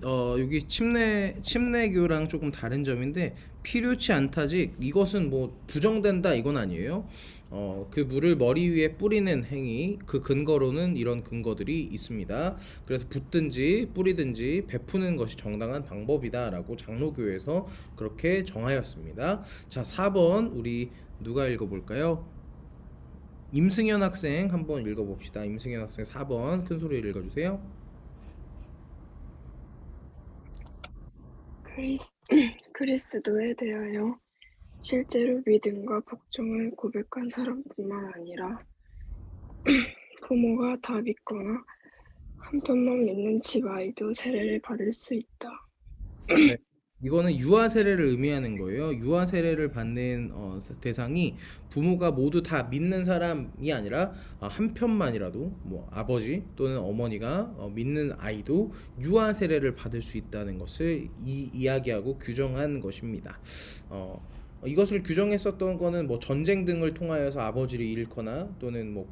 침례교랑 조금 다른 점인데 필요치 않다지 이것은 뭐 부정된다 이건 아니에요. 그 물을 머리 위에 뿌리는 행위 그 근거로는 이런 근거들이 있습니다. 그래서 붓든지 뿌리든지 베푸는 것이 정당한 방법이다라고 장로교에서 그렇게 정하였습니다. 자, 4번 우리 누가 읽어볼까요? 임승현 학생 한번 읽어봅시다. 임승현 학생 4번 큰 소리로 읽어주세요. 그리스도에 대하여 실제로 믿음과 복종을 고백한 사람뿐만 아니라 부모가 다 믿거나 한편만 믿는 집 아이도 세례를 받을 수 있다. 네. 이거는 유아 세례를 의미하는 거예요. 유아 세례를 받는 대상이 부모가 모두 다 믿는 사람이 아니라 한 편만이라도 뭐 아버지 또는 어머니가 믿는 아이도 유아 세례를 받을 수 있다는 것을 이야기하고 규정한 것입니다. 이것을 규정했었던 거는 뭐 전쟁 등을 통하여서 아버지를 잃거나 또는 뭐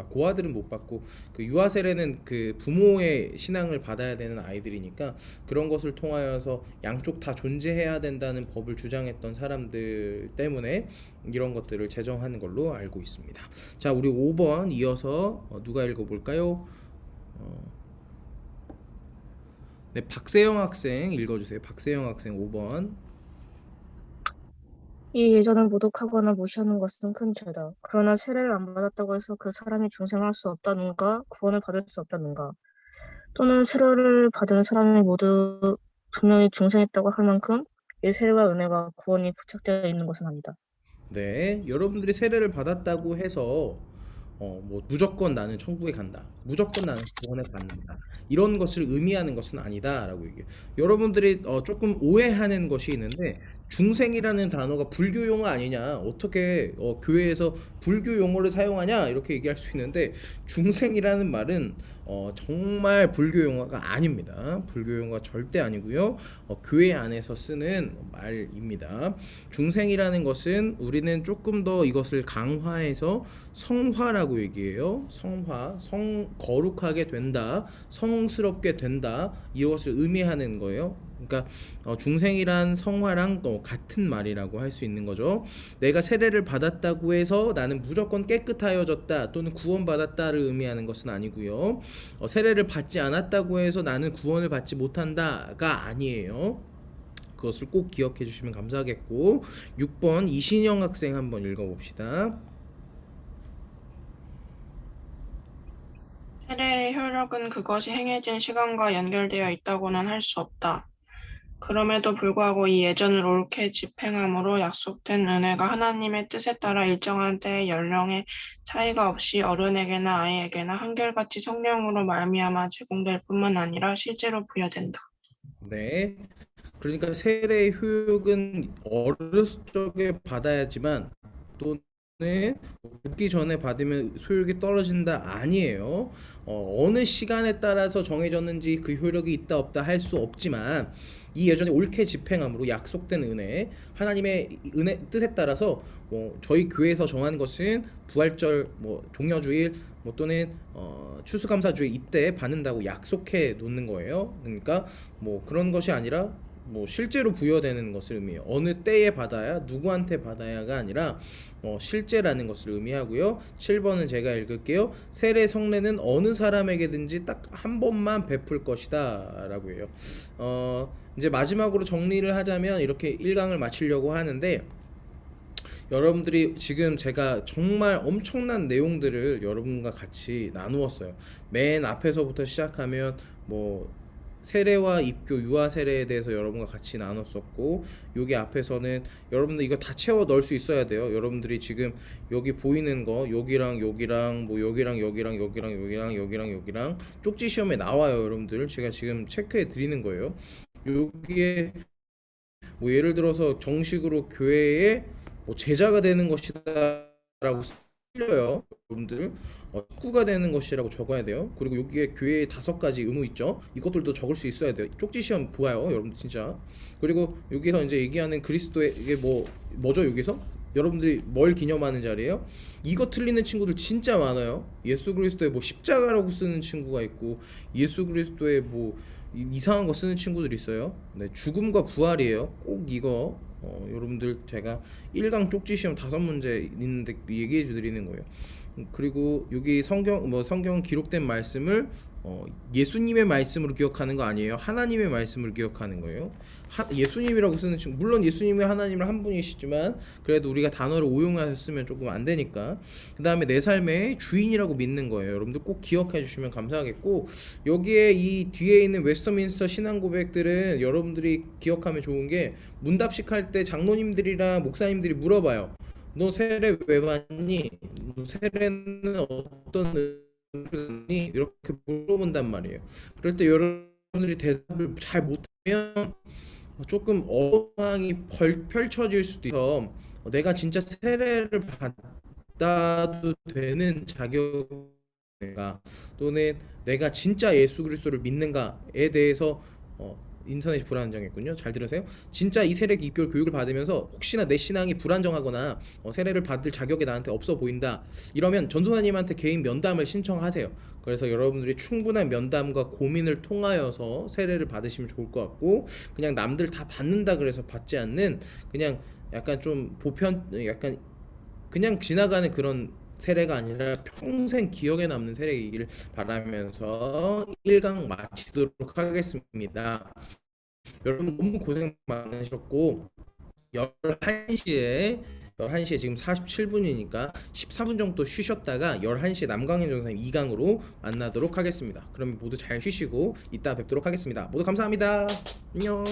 고아들은 못 받고 그 유아 세례는 그 부모의 신앙을 받아야 되는 아이들이니까 그런 것을 통하여서 양쪽 다 존재해야 된다는 법을 주장했던 사람들 때문에 이런 것들을 제정한 걸로 알고 있습니다. 자, 우리 5번 이어서 누가 읽어볼까요? 네, 박세영 학생 읽어주세요. 박세영 학생 5번. 이 예전을 모독하거나 무시하는 것은 큰 죄다. 그러나 세례를 안 받았다고 해서 그 사람이 중생할 수 없다는가, 구원을 받을 수 없다는가, 또는 세례를 받은 사람이 모두 분명히 중생했다고 할 만큼 이 세례와 은혜와 구원이 부착되어 있는 것은 아니다. 네, 여러분들이 세례를 받았다고 해서 뭐 무조건 나는 천국에 간다, 무조건 나는 구원에 받는다, 이런 것을 의미하는 것은 아니다라고 얘기해요. 여러분들이 조금 오해하는 것이 있는데 중생이라는 단어가 불교 용어 아니냐, 어떻게 교회에서 불교 용어를 사용하냐 이렇게 얘기할 수 있는데 중생이라는 말은 정말 불교 용어가 아닙니다. 불교 용어가 절대 아니고요. 교회 안에서 쓰는 말입니다. 중생이라는 것은 우리는 조금 더 이것을 강화해서 성화라고 얘기해요. 성화, 거룩하게 된다, 성스럽게 된다, 이것을 의미하는 거예요. 그러니까 중생이란 성화랑 같은 말이라고 할 수 있는 거죠. 내가 세례를 받았다고 해서 나는 무조건 깨끗하여졌다 또는 구원받았다를 의미하는 것은 아니고요. 세례를 받지 않았다고 해서 나는 구원을 받지 못한다가 아니에요. 그것을 꼭 기억해 주시면 감사하겠고, 6번 이신영 학생 한번 읽어봅시다. 세례의 효력은 그것이 행해진 시간과 연결되어 있다고는 할 수 없다. 그럼에도 불구하고 이 예전을 옳게 집행함으로 약속된 은혜가 하나님의 뜻에 따라 일정한 때의 연령의 차이가 없이 어른에게나 아이에게나 한결같이 성령으로 말미암아 제공될 뿐만 아니라 실제로 부여된다. 네, 그러니까 세례의 효력은 어렸을 적에 받아야지만 또는 죽기 전에 받으면 효력이 떨어진다 아니에요. 어느 시간에 따라서 정해졌는지 그 효력이 있다 없다 할 수 없지만 이 예전에 옳게 집행함으로 약속된 은혜, 하나님의 은혜 뜻에 따라서 저희 교회에서 정한 것은 부활절, 종려주일, 또는 추수감사주일 이때 받는다고 약속해 놓는 거예요. 그러니까 그런 것이 아니라 실제로 부여되는 것을 의미해요. 어느 때에 받아야, 누구한테 받아야가 아니라 실제라는 것을 의미하고요. 7번은 제가 읽을게요. 세례 성례는 어느 사람에게든지 딱 한 번만 베풀 것이다 라고 해요. 이제 마지막으로 정리를 하자면 이렇게 1강을 마치려고 하는데, 여러분들이 지금 제가 정말 엄청난 내용들을 여러분과 같이 나누었어요. 맨 앞에서부터 시작하면 세례와 입교, 유아 세례에 대해서 여러분과 같이 나눴었고, 여기 앞에서는 여러분들 이거 다 채워 넣을 수 있어야 돼요. 여러분들이 지금 여기 보이는 거 여기랑 여기랑 여기랑 여기랑 여기랑 여기랑 여기랑 여기랑 쪽지 시험에 나와요. 여러분들 제가 지금 체크해 드리는 거예요. 여기에 예를 들어서 정식으로 교회에 제자가 되는 것이다 라고 틀려요. 여러분들 축구가 되는 것이라고 적어야 돼요. 그리고 여기에 교회에 5가지 의무 있죠. 이것들도 적을 수 있어야 돼요. 쪽지 시험 보아요, 여러분들 진짜. 그리고 여기서 이제 얘기하는 그리스도의 이게 뭐죠? 여기서 여러분들이 뭘 기념하는 자리예요? 이거 틀리는 친구들 진짜 많아요. 예수 그리스도의 십자가라고 쓰는 친구가 있고, 예수 그리스도의 이상한 거 쓰는 친구들이 있어요. 네, 죽음과 부활이에요. 꼭 이거 여러분들 제가 1강 쪽지 시험 5문제 있는데 얘기해 드리는 거예요. 그리고 여기 성경 기록된 말씀을 예수님의 말씀으로 기억하는 거 아니에요. 하나님의 말씀을 기억하는 거예요. 예수님이라고 쓰는 친구, 물론 예수님이 하나님을 한 분이시지만 그래도 우리가 단어를 오용하셨으면 조금 안 되니까. 그 다음에 내 삶의 주인이라고 믿는 거예요. 여러분들 꼭 기억해 주시면 감사하겠고, 여기에 이 뒤에 있는 웨스터민스터 신앙 고백들은 여러분들이 기억하면 좋은 게, 문답식 할 때 장로님들이랑 목사님들이 물어봐요. 너 세례 왜 받니? 너 세례는 어떤 의미니? 이렇게 물어본단 말이에요. 그럴 때 여러분들이 대답을 잘 못하면 조금 어황이 펼쳐질 수도 있어. 내가 진짜 세례를 받아도 되는 자격인가, 또는 내가 진짜 예수 그리스도를 믿는가에 대해서 인터넷이 불안정했군요. 잘 들으세요. 진짜 이 세례 입교 교육을 받으면서 혹시나 내 신앙이 불안정하거나 세례를 받을 자격이 나한테 없어 보인다, 이러면 전도사님한테 개인 면담을 신청하세요. 그래서 여러분들이 충분한 면담과 고민을 통하여서 세례를 받으시면 좋을 것 같고, 그냥 남들 다 받는다 그래서 받지 않는, 그냥 약간 좀 약간 그냥 지나가는 그런 세례가 아니라 평생 기억에 남는 세례이길 바라면서 1강 마치도록 하겠습니다. 여러분 너무 고생 많으셨고, 11시에 지금 47분이니까 14분 정도 쉬셨다가 11시에 남강현 전사님 2강으로 만나도록 하겠습니다. 그러면 모두 잘 쉬시고 이따 뵙도록 하겠습니다. 모두 감사합니다. 안녕.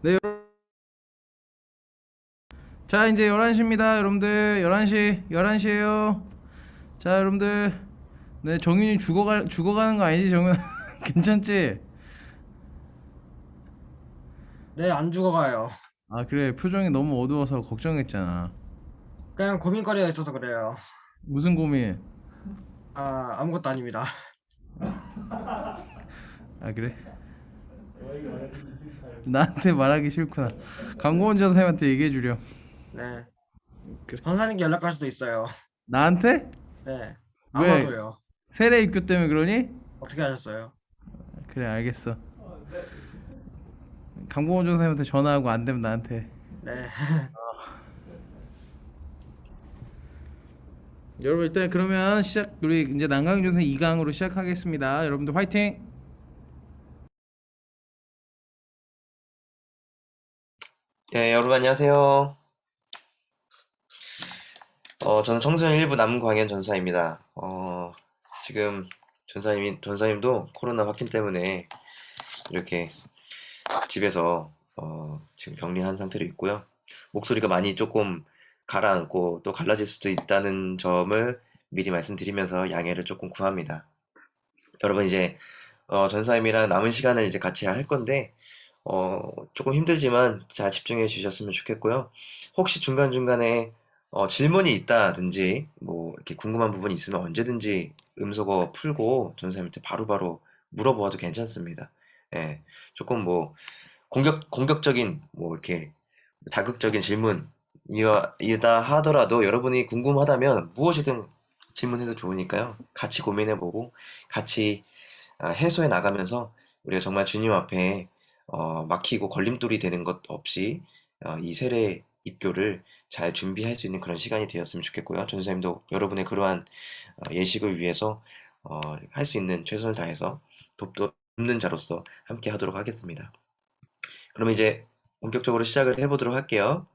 네. 자, 이제 11시입니다. 여러분들 11시에요. 자, 여러분들. 네, 정윤이 죽어가는 거 아니지, 정윤? 괜찮지? 네, 안 죽어가요. 아, 그래. 표정이 너무 어두워서 걱정했잖아. 그냥 고민거리가 있어서 그래요. 무슨 고민? 아, 아무것도 아닙니다. 아, 그래? 나한테 말하기 싫구나. 강고원 전사님한테 얘기해 주렴. 네. 그래. 전사님께 연락할 수도 있어요. 나한테? 네. 왜? 아마도요. 세례 입교 때문에 그러니? 어떻게 하셨어요? 그래, 알겠어. 강고원 전사님한테 전화하고 안 되면 나한테. 네. 여러분, 일단 그러면 우리 이제 난강전서 2강으로 시작하겠습니다. 여러분들 화이팅! 네, 여러분 안녕하세요. 저는 청소년 1부 남광현 전사입니다. 지금 전사님도 코로나 확진 때문에 이렇게 집에서 지금 격리한 상태로 있고요. 목소리가 많이 조금 가라앉고 또 갈라질 수도 있다는 점을 미리 말씀드리면서 양해를 조금 구합니다. 여러분 이제 전사님이랑 남은 시간을 이제 같이 할 건데 조금 힘들지만 잘 집중해 주셨으면 좋겠고요. 혹시 중간중간에 질문이 있다든지 뭐 이렇게 궁금한 부분이 있으면 언제든지 음소거 풀고 전사님한테 바로바로 물어보아도 괜찮습니다. 예, 조금 뭐 공격적인 뭐 이렇게 다극적인 질문이다 하더라도 여러분이 궁금하다면 무엇이든 질문해도 좋으니까요. 같이 고민해보고 같이 해소해 나가면서 우리가 정말 주님 앞에 막히고 걸림돌이 되는 것 없이 이 세례 입교를 잘 준비할 수 있는 그런 시간이 되었으면 좋겠고요. 전사님도 여러분의 그러한 예식을 위해서 할 수 있는 최선을 다해서 돕는 자로서 함께 하도록 하겠습니다. 그럼 이제 본격적으로 시작을 해보도록 할게요.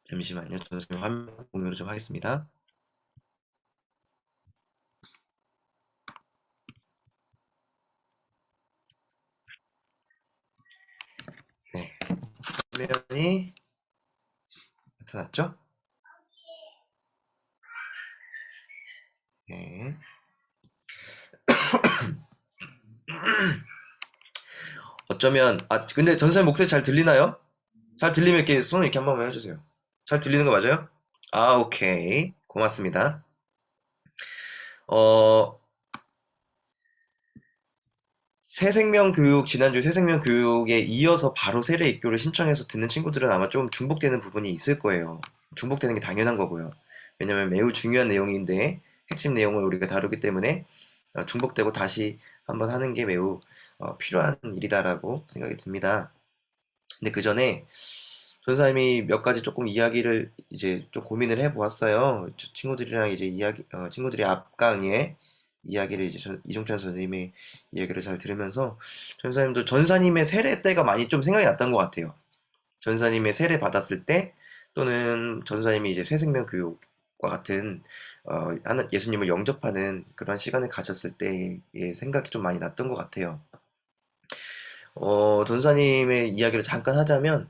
잠시만요. 전사님 화면 공유를 좀 하겠습니다. 네, 화면이 나타났죠? 네. 어쩌면 근데 전사님 목소리 잘 들리나요? 잘 들리면 이렇게 손을 이렇게 한 번만 해주세요. 잘 들리는 거 맞아요? 오케이. 고맙습니다. 새생명교육, 지난주 새생명교육에 이어서 바로 세례 입교를 신청해서 듣는 친구들은 아마 좀 중복되는 부분이 있을 거예요. 중복되는 게 당연한 거고요. 왜냐면 매우 중요한 내용인데 핵심 내용을 우리가 다루기 때문에 중복되고 다시 한번 하는 게 매우 필요한 일이다라고 생각이 듭니다. 근데 그 전에 전사님이 몇 가지 조금 이야기를 이제 좀 고민을 해 보았어요. 친구들이랑 이제 친구들이 앞강의 이야기를 이제 이종찬 선생님의 이야기를 잘 들으면서 전사님도 전사님의 세례 때가 많이 좀 생각이 났던 것 같아요. 전사님의 세례 받았을 때 또는 전사님이 이제 새생명 교육과 같은 예수님을 영접하는 그런 시간을 가졌을 때의 생각이 좀 많이 났던 것 같아요. 전사님의 이야기를 잠깐 하자면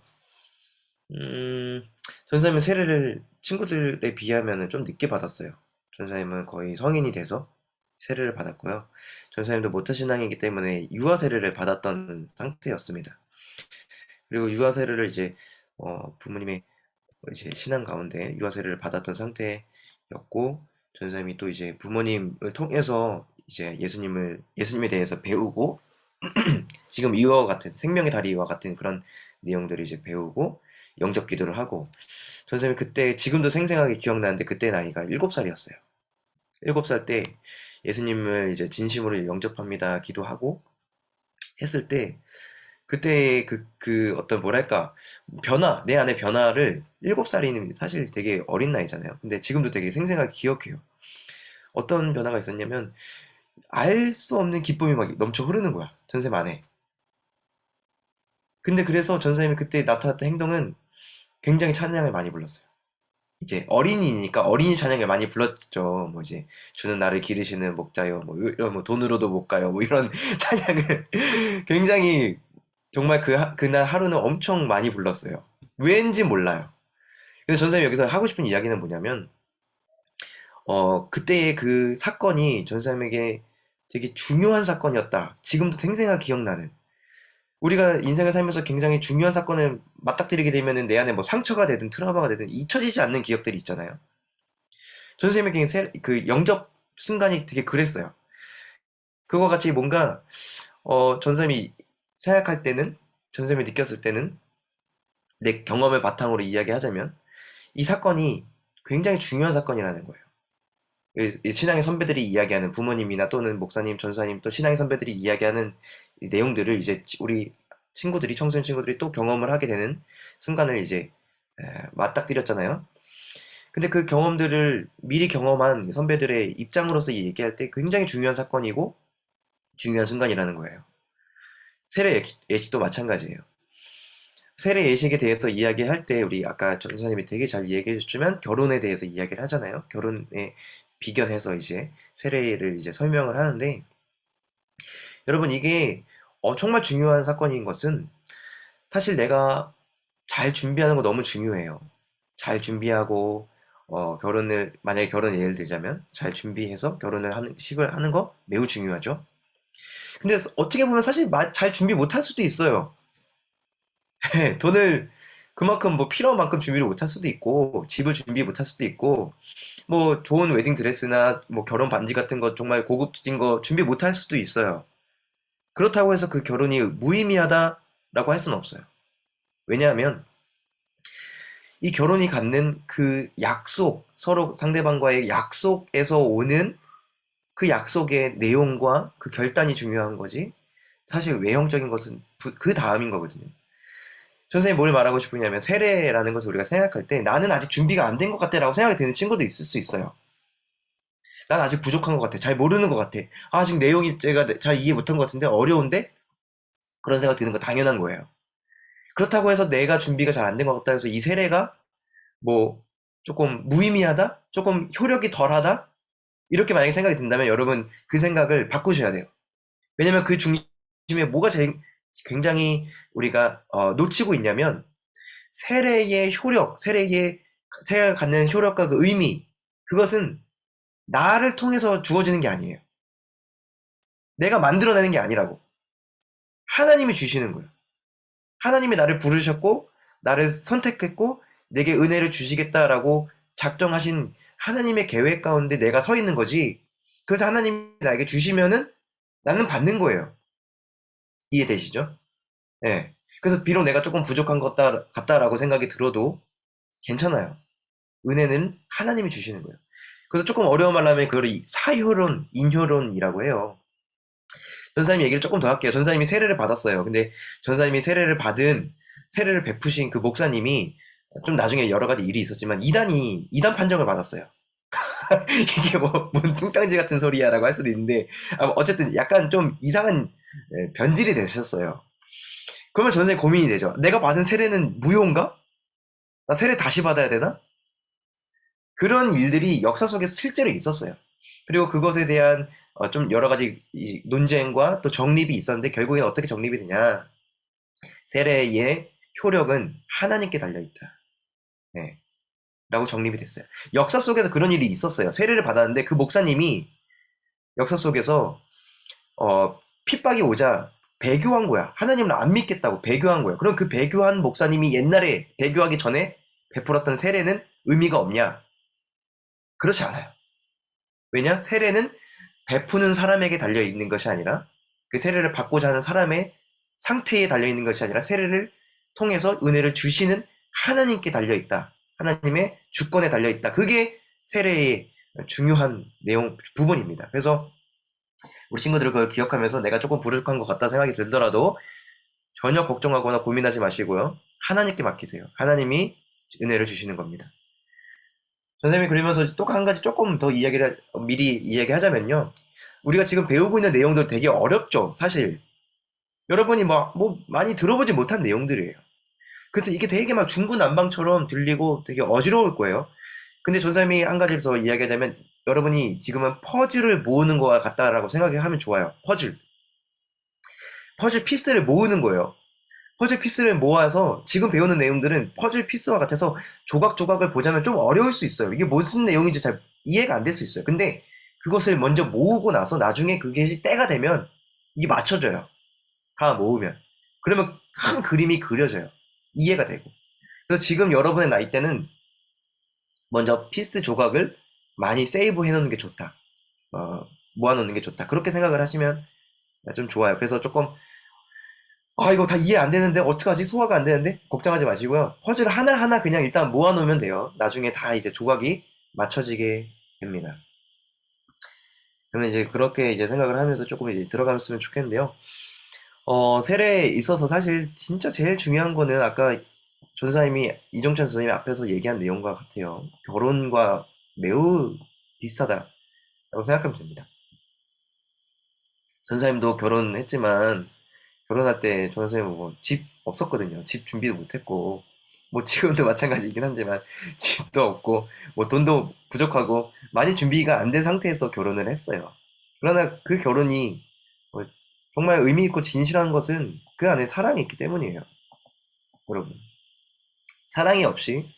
전사님은 세례를 친구들에 비하면 좀 늦게 받았어요. 전사님은 거의 성인이 돼서 세례를 받았고요. 전사님도 모태신앙이기 때문에 유아 세례를 받았던 상태였습니다. 그리고 유아 세례를 이제 부모님의 이제 신앙 가운데 유아 세례를 받았던 상태였고, 전사님이 또 이제 부모님을 통해서 이제 예수님에 대해서 배우고 지금 이와 같은 생명의 다리와 같은 그런 내용들을 이제 배우고 영접 기도를 하고, 전사님이 그때 지금도 생생하게 기억나는데 그때 나이가 7살이었어요. 7살 때 예수님을 이제 진심으로 영접합니다 기도하고 했을 때 그때 그 어떤 뭐랄까 내 안의 변화를 7살이면 사실 되게 어린 나이잖아요. 근데 지금도 되게 생생하게 기억해요. 어떤 변화가 있었냐면 알 수 없는 기쁨이 막 넘쳐 흐르는 거야, 전사님 안에. 근데 그래서 전사님이 그때 나타났던 행동은 굉장히 찬양을 많이 불렀어요. 이제 어린이니까 어린이 찬양을 많이 불렀죠. 뭐 이제 주는 나를 기르시는 목자요, 뭐 이런 뭐 돈으로도 못 가요, 뭐 이런 찬양을 굉장히 정말 그날 하루는 엄청 많이 불렀어요. 왠지 몰라요. 그래서 전사님이 여기서 하고 싶은 이야기는 뭐냐면, 그때의 그 사건이 전사님에게 되게 중요한 사건이었다. 지금도 생생하게 기억나는. 우리가 인생을 살면서 굉장히 중요한 사건을 맞닥뜨리게 되면은 내 안에 뭐 상처가 되든 트라우마가 되든 잊혀지지 않는 기억들이 있잖아요. 전사님에게 그 영접 순간이 되게 그랬어요. 그거 같이 뭔가, 전사님이 생각할 때는, 전사님이 느꼈을 때는, 내 경험을 바탕으로 이야기하자면, 이 사건이 굉장히 중요한 사건이라는 거예요. 이 신앙의 선배들이 이야기하는 부모님이나 또는 목사님, 전사님, 또 신앙의 선배들이 이야기하는 이 내용들을 이제 우리 친구들이, 청소년 친구들이 또 경험을 하게 되는 순간을 이제 맞닥뜨렸잖아요. 근데 그 경험들을 미리 경험한 선배들의 입장으로서 얘기할 때 굉장히 중요한 사건이고 중요한 순간이라는 거예요. 세례 예식도 마찬가지예요. 세례 예식에 대해서 이야기할 때 우리 아까 전사님이 되게 잘 이야기해 줬지만 결혼에 대해서 이야기를 하잖아요. 결혼에 비견해서 이제 세례를 이제 설명을 하는데, 여러분 이게 정말 중요한 사건인 것은 사실 내가 잘 준비하는 거 너무 중요해요. 잘 준비하고 결혼을 만약에 결혼 예를 들자면 잘 준비해서 결혼을 하는 식을 하는 거 매우 중요하죠. 근데 어떻게 보면 사실 잘 준비 못할 수도 있어요. 돈을 그만큼 뭐 필요한 만큼 준비를 못할 수도 있고 집을 준비 못할 수도 있고 뭐 좋은 웨딩 드레스나 뭐 결혼 반지 같은 거 정말 고급진 거 준비 못할 수도 있어요. 그렇다고 해서 그 결혼이 무의미하다라고 할 수는 없어요. 왜냐하면 이 결혼이 갖는 그 약속, 서로 상대방과의 약속에서 오는 그 약속의 내용과 그 결단이 중요한 거지, 사실 외형적인 것은 그 다음인 거거든요. 선생님이 뭘 말하고 싶으냐면, 세례라는 것을 우리가 생각할 때 나는 아직 준비가 안 된 것 같아 라고 생각이 드는 친구도 있을 수 있어요. 난 아직 부족한 것 같아, 잘 모르는 것 같아, 아직 내용이 제가 잘 이해 못한 것 같은데 어려운데, 그런 생각 드는 거 당연한 거예요. 그렇다고 해서 내가 준비가 잘 안 된 것 같다 해서 이 세례가 뭐 조금 무의미하다, 조금 효력이 덜하다, 이렇게 만약에 생각이 든다면 여러분 그 생각을 바꾸셔야 돼요. 왜냐면 그 중심에 뭐가 굉장히 우리가 놓치고 있냐면, 세례의 효력, 세례가 갖는 효력과 그 의미, 그것은 나를 통해서 주어지는 게 아니에요. 내가 만들어내는 게 아니라고. 하나님이 주시는 거예요. 하나님이 나를 부르셨고 나를 선택했고 내게 은혜를 주시겠다라고 작정하신 하나님의 계획 가운데 내가 서 있는 거지. 그래서 하나님이 나에게 주시면은 나는 받는 거예요. 이해되시죠? 예. 그래서 비록 내가 조금 부족한 것 같다라고 생각이 들어도 괜찮아요. 은혜는 하나님이 주시는 거예요. 그래서 조금 어려운 말로 하면 그걸 사효론, 인효론이라고 해요. 전사님 얘기를 조금 더 할게요. 전사님이 세례를 받았어요. 근데 전사님이 세례를 베푸신 그 목사님이 좀 나중에 여러 가지 일이 있었지만 이단 판정을 받았어요. 이게 뭔 뚱땅지 같은 소리야라고 할 수도 있는데, 어쨌든 약간 좀 이상한 변질이 되셨어요. 그러면 전사님 고민이 되죠. 내가 받은 세례는 무효인가? 나 세례 다시 받아야 되나? 그런 일들이 역사 속에 실제로 있었어요. 그리고 그것에 대한 좀 여러 가지 논쟁과 또 정립이 있었는데, 결국엔 어떻게 정립이 되냐? 세례의 효력은 하나님께 달려있다. 네. 라고 정립이 됐어요. 역사 속에서 그런 일이 있었어요. 세례를 받았는데 그 목사님이 역사 속에서 핍박이 오자 배교한 거야. 하나님을 안 믿겠다고 배교한 거야. 그럼 그 배교한 목사님이 옛날에 배교하기 전에 베풀었던 세례는 의미가 없냐? 그렇지 않아요. 왜냐? 세례는 베푸는 사람에게 달려있는 것이 아니라, 그 세례를 받고자 하는 사람의 상태에 달려있는 것이 아니라 세례를 통해서 은혜를 주시는 하나님께 달려있다. 하나님의 주권에 달려있다. 그게 세례의 중요한 부분입니다. 그래서 우리 친구들은 그걸 기억하면서 내가 조금 부족한 것 같다 생각이 들더라도 전혀 걱정하거나 고민하지 마시고요. 하나님께 맡기세요. 하나님이 은혜를 주시는 겁니다. 선생님이 그러면서 또 한 가지 조금 더 미리 이야기하자면요. 우리가 지금 배우고 있는 내용들 되게 어렵죠, 사실. 여러분이 많이 들어보지 못한 내용들이에요. 그래서 이게 되게 막 중구난방처럼 들리고 되게 어지러울 거예요. 근데 전사님이 한 가지 더 이야기하자면, 여러분이 지금은 퍼즐을 모으는 거와 같다라고 생각하면 좋아요. 퍼즐 피스를 모으는 거예요. 퍼즐 피스를 모아서 지금 배우는 내용들은 퍼즐 피스와 같아서 조각조각을 보자면 좀 어려울 수 있어요. 이게 무슨 내용인지 잘 이해가 안 될 수 있어요. 근데 그것을 먼저 모으고 나서 나중에 그게 때가 되면 이게 맞춰져요. 다 모으면. 그러면 큰 그림이 그려져요. 이해가 되고. 그래서 지금 여러분의 나이 때는 먼저 피스 조각을 많이 세이브 해놓는 게 좋다. 모아놓는 게 좋다. 그렇게 생각을 하시면 좀 좋아요. 그래서 조금 이거 다 이해 안 되는데 어떡하지? 소화가 안 되는데? 걱정하지 마시고요. 퍼즐 하나하나 그냥 일단 모아놓으면 돼요. 나중에 다 이제 조각이 맞춰지게 됩니다. 그러면 이제 그렇게 이제 생각을 하면서 조금 이제 들어갔으면 좋겠는데요. 세례에 있어서 사실 진짜 제일 중요한 거는 아까 전사님이 이종찬 선생님이 앞에서 얘기한 내용과 같아요. 결혼과 매우 비슷하다라고 생각하면 됩니다. 전사님도 결혼했지만 결혼할 때 전사님은 뭐 집 없었거든요. 집 준비도 못했고 뭐 지금도 마찬가지이긴 하지만 집도 없고 뭐 돈도 부족하고 많이 준비가 안 된 상태에서 결혼을 했어요. 그러나 그 결혼이 정말 의미 있고 진실한 것은 그 안에 사랑이 있기 때문이에요. 여러분, 사랑이 없이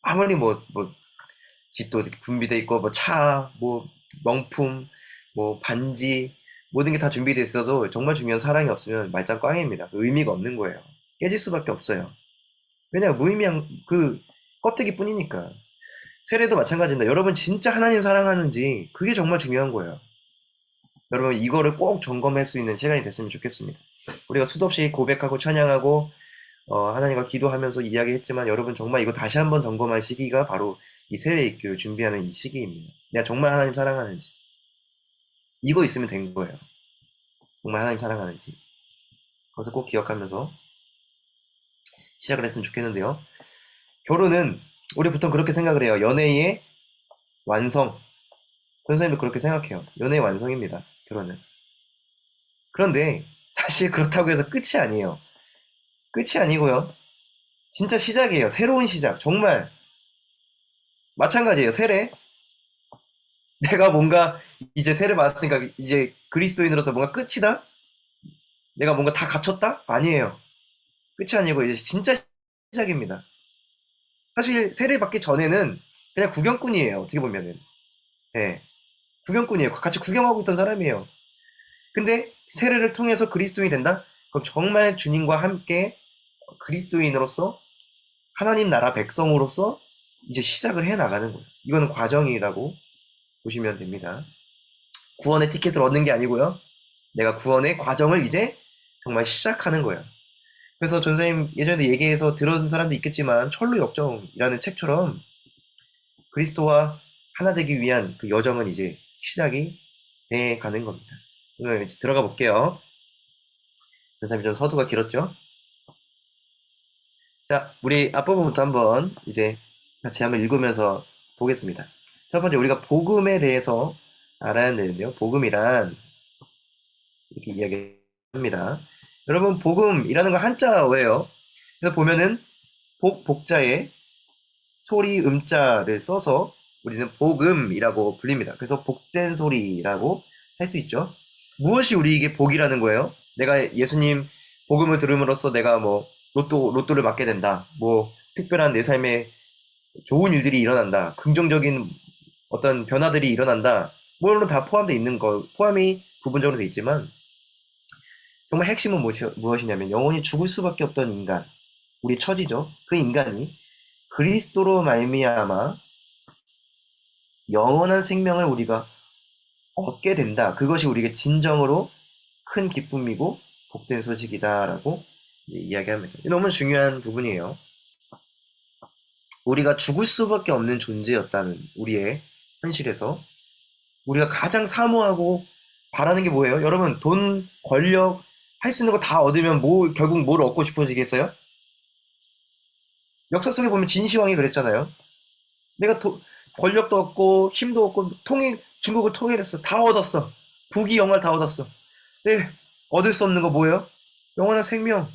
아무리 뭐 집도 준비돼 있고 뭐 차, 뭐 명품, 뭐 반지 모든 게 다 준비돼 있어도 정말 중요한 사랑이 없으면 말짱 꽝입니다. 의미가 없는 거예요. 깨질 수밖에 없어요. 왜냐, 무의미한 그 껍데기 뿐이니까. 세례도 마찬가지입니다. 여러분 진짜 하나님 사랑하는지 그게 정말 중요한 거예요. 여러분 이거를 꼭 점검할 수 있는 시간이 됐으면 좋겠습니다. 우리가 수도 없이 고백하고 찬양하고 하나님과 기도하면서 이야기했지만 여러분 정말 이거 다시 한번 점검할 시기가 바로 이 세례 입교를 준비하는 이 시기입니다. 내가 정말 하나님 사랑하는지 이거 있으면 된 거예요. 정말 하나님 사랑하는지 그것을 꼭 기억하면서 시작을 했으면 좋겠는데요. 결혼은 우리 보통 그렇게 생각을 해요. 연애의 완성. 선생님도 그렇게 생각해요. 연애의 완성입니다. 결혼은. 그런데 사실 그렇다고 해서 끝이 아니에요. 끝이 아니고요. 진짜 시작이에요. 새로운 시작. 정말 마찬가지예요. 세례. 내가 뭔가 이제 세례 받았으니까 이제 그리스도인으로서 뭔가 끝이다? 내가 뭔가 다 갖췄다? 아니에요. 끝이 아니고 이제 진짜 시작입니다. 사실 세례 받기 전에는 그냥 구경꾼이에요. 어떻게 보면은. 예. 구경꾼이에요. 같이 구경하고 있던 사람이에요. 근데 세례를 통해서 그리스도인이 된다? 그럼 정말 주님과 함께 그리스도인으로서 하나님 나라 백성으로서 이제 시작을 해 나가는 거예요. 이거는 과정이라고 보시면 됩니다. 구원의 티켓을 얻는 게 아니고요. 내가 구원의 과정을 이제 정말 시작하는 거예요. 그래서 전사님 예전에 얘기해서 들은 사람도 있겠지만 철로 역정이라는 책처럼 그리스도와 하나 되기 위한 그 여정은 이제 시작이 돼 가는 겁니다. 오늘 이제 들어가 볼게요. 전사님 좀 서두가 길었죠? 자, 우리 앞부분부터 한번 이제 같이 한번 읽으면서 보겠습니다. 첫 번째, 우리가 복음에 대해서 알아야 되는데요. 복음이란 이렇게 이야기합니다. 여러분, 복음이라는 거 한자어예요. 그래서 보면은 복자에 소리 음자를 써서 우리는 복음이라고 불립니다. 그래서 복된 소리라고 할 수 있죠. 무엇이 우리에게 복이라는 거예요? 내가 예수님 복음을 들음으로써 내가 뭐 로또를 맞게 된다. 뭐 특별한 내 삶에 좋은 일들이 일어난다. 긍정적인 어떤 변화들이 일어난다. 물론 다 포함되어 있는 거, 포함이 부분적으로 되어 있지만 정말 핵심은 무엇이냐면 영원히 죽을 수밖에 없던 인간, 우리 처지죠. 그 인간이 그리스도로 말미암아 영원한 생명을 우리가 얻게 된다. 그것이 우리에게 진정으로 큰 기쁨이고 복된 소식이다라고 이야기합니다. 너무 중요한 부분이에요. 우리가 죽을 수밖에 없는 존재였다는 우리의 현실에서 우리가 가장 사모하고 바라는 게 뭐예요? 여러분, 돈, 권력, 할 수 있는 거 다 얻으면 결국 뭘 얻고 싶어지겠어요? 역사 속에 보면 진시황이 그랬잖아요. 내가 권력도 얻고 힘도 얻고 중국을 통일했어. 다 얻었어. 국위 영화를 다 얻었어. 네, 얻을 수 없는 거 뭐예요? 영원한 생명.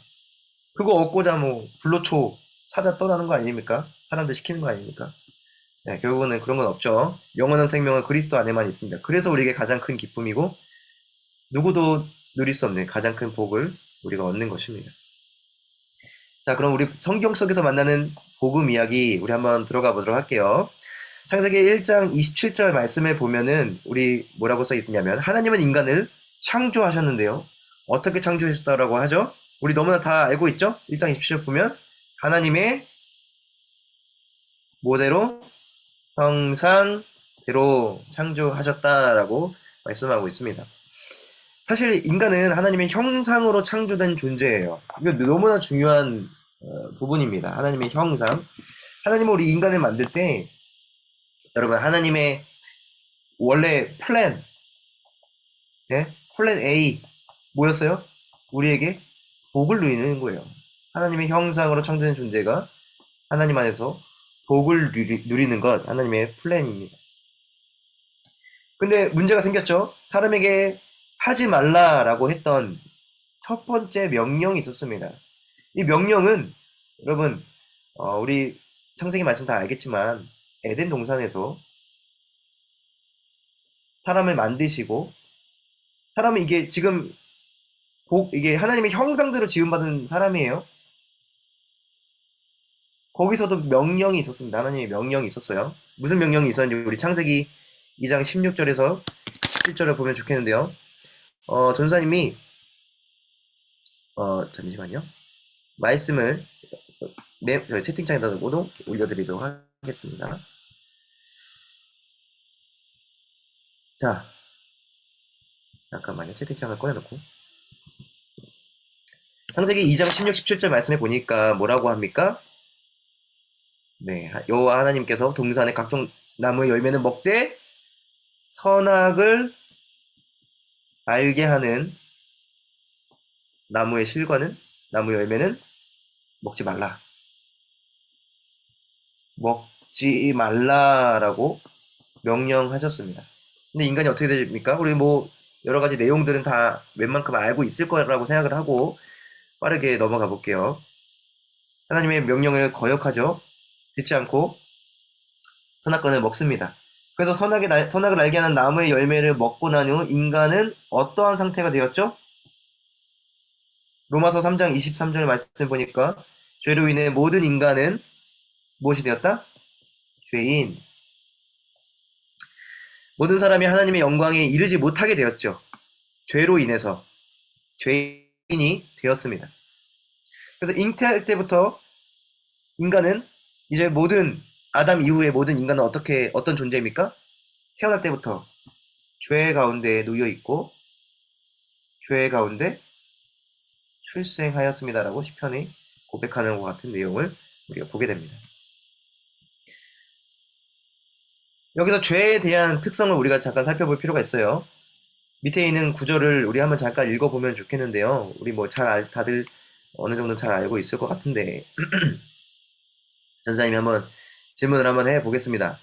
그거 얻고자 뭐 불로초 찾아 떠나는 거 아닙니까? 사람들 시키는 거 아닙니까? 네, 결국은 그런 건 없죠. 영원한 생명은 그리스도 안에만 있습니다. 그래서 우리에게 가장 큰 기쁨이고 누구도 누릴 수 없는 가장 큰 복을 우리가 얻는 것입니다. 자, 그럼 우리 성경 속에서 만나는 복음 이야기 우리 한번 들어가 보도록 할게요. 창세기 1장 27절 말씀에 보면은 우리 뭐라고 써 있냐면 하나님은 인간을 창조하셨는데요. 어떻게 창조하셨다라고 하죠? 우리 너무나 다 알고 있죠? 1장 27절 보면 하나님의 모델로 형상대로 창조하셨다라고 말씀하고 있습니다. 사실 인간은 하나님의 형상으로 창조된 존재예요. 이거 너무나 중요한 부분입니다. 하나님의 형상. 하나님은 우리 인간을 만들 때 여러분 하나님의 원래 플랜 플랜 A 뭐였어요? 우리에게 복을 누리는 거예요. 하나님의 형상으로 창조된 존재가 하나님 안에서 복을 누리는 것 하나님의 플랜입니다. 근데 문제가 생겼죠. 사람에게 하지 말라라고 했던 첫 번째 명령이 있었습니다. 이 명령은 여러분 우리 창세기 말씀 다 알겠지만 에덴 동산에서 사람을 만드시고 사람은 이게 지금 이게 하나님의 형상대로 지음받은 사람이에요. 거기서도 명령이 있었습니다. 하나님의 명령이 있었어요. 무슨 명령이 있었는지 우리 창세기 2장 16절에서 17절을 보면 좋겠는데요. 전사님이 잠시만요. 말씀을 저희 채팅창에다가도 올려드리도록 하겠습니다. 자, 잠깐만요. 채팅창을 꺼내놓고 창세기 2장 16, 17절 말씀에 보니까 뭐라고 합니까? 네, 여호와 하나님께서 동산의 각종 나무의 열매는 먹되 선악을 알게 하는 나무의 실과는 나무 열매는 먹지 말라. 먹지 말라라고 명령하셨습니다. 근데 인간이 어떻게 됩니까? 우리 뭐 여러 가지 내용들은 다 웬만큼 알고 있을 거라고 생각을 하고 빠르게 넘어가 볼게요. 하나님의 명령을 거역하죠. 듣지 않고 선악과를 먹습니다. 그래서 선악을 알게 하는 나무의 열매를 먹고 난 후 인간은 어떠한 상태가 되었죠? 로마서 3장 23절 말씀 보니까 죄로 인해 모든 인간은 무엇이 되었다? 죄인. 모든 사람이 하나님의 영광에 이르지 못하게 되었죠. 죄로 인해서 죄인이 되었습니다. 그래서 잉태할 때부터 인간은 이제 아담 이후의 모든 인간은 어떤 존재입니까? 태어날 때부터 죄 가운데 놓여 있고 죄 가운데 출생하였습니다라고 시편이 고백하는 것 같은 내용을 우리가 보게 됩니다. 여기서 죄에 대한 특성을 우리가 잠깐 살펴볼 필요가 있어요. 밑에 있는 구절을 우리 한번 잠깐 읽어보면 좋겠는데요. 우리 뭐 다들 어느 정도 잘 알고 있을 것 같은데 전사님이 한번 질문을 한번 해보겠습니다.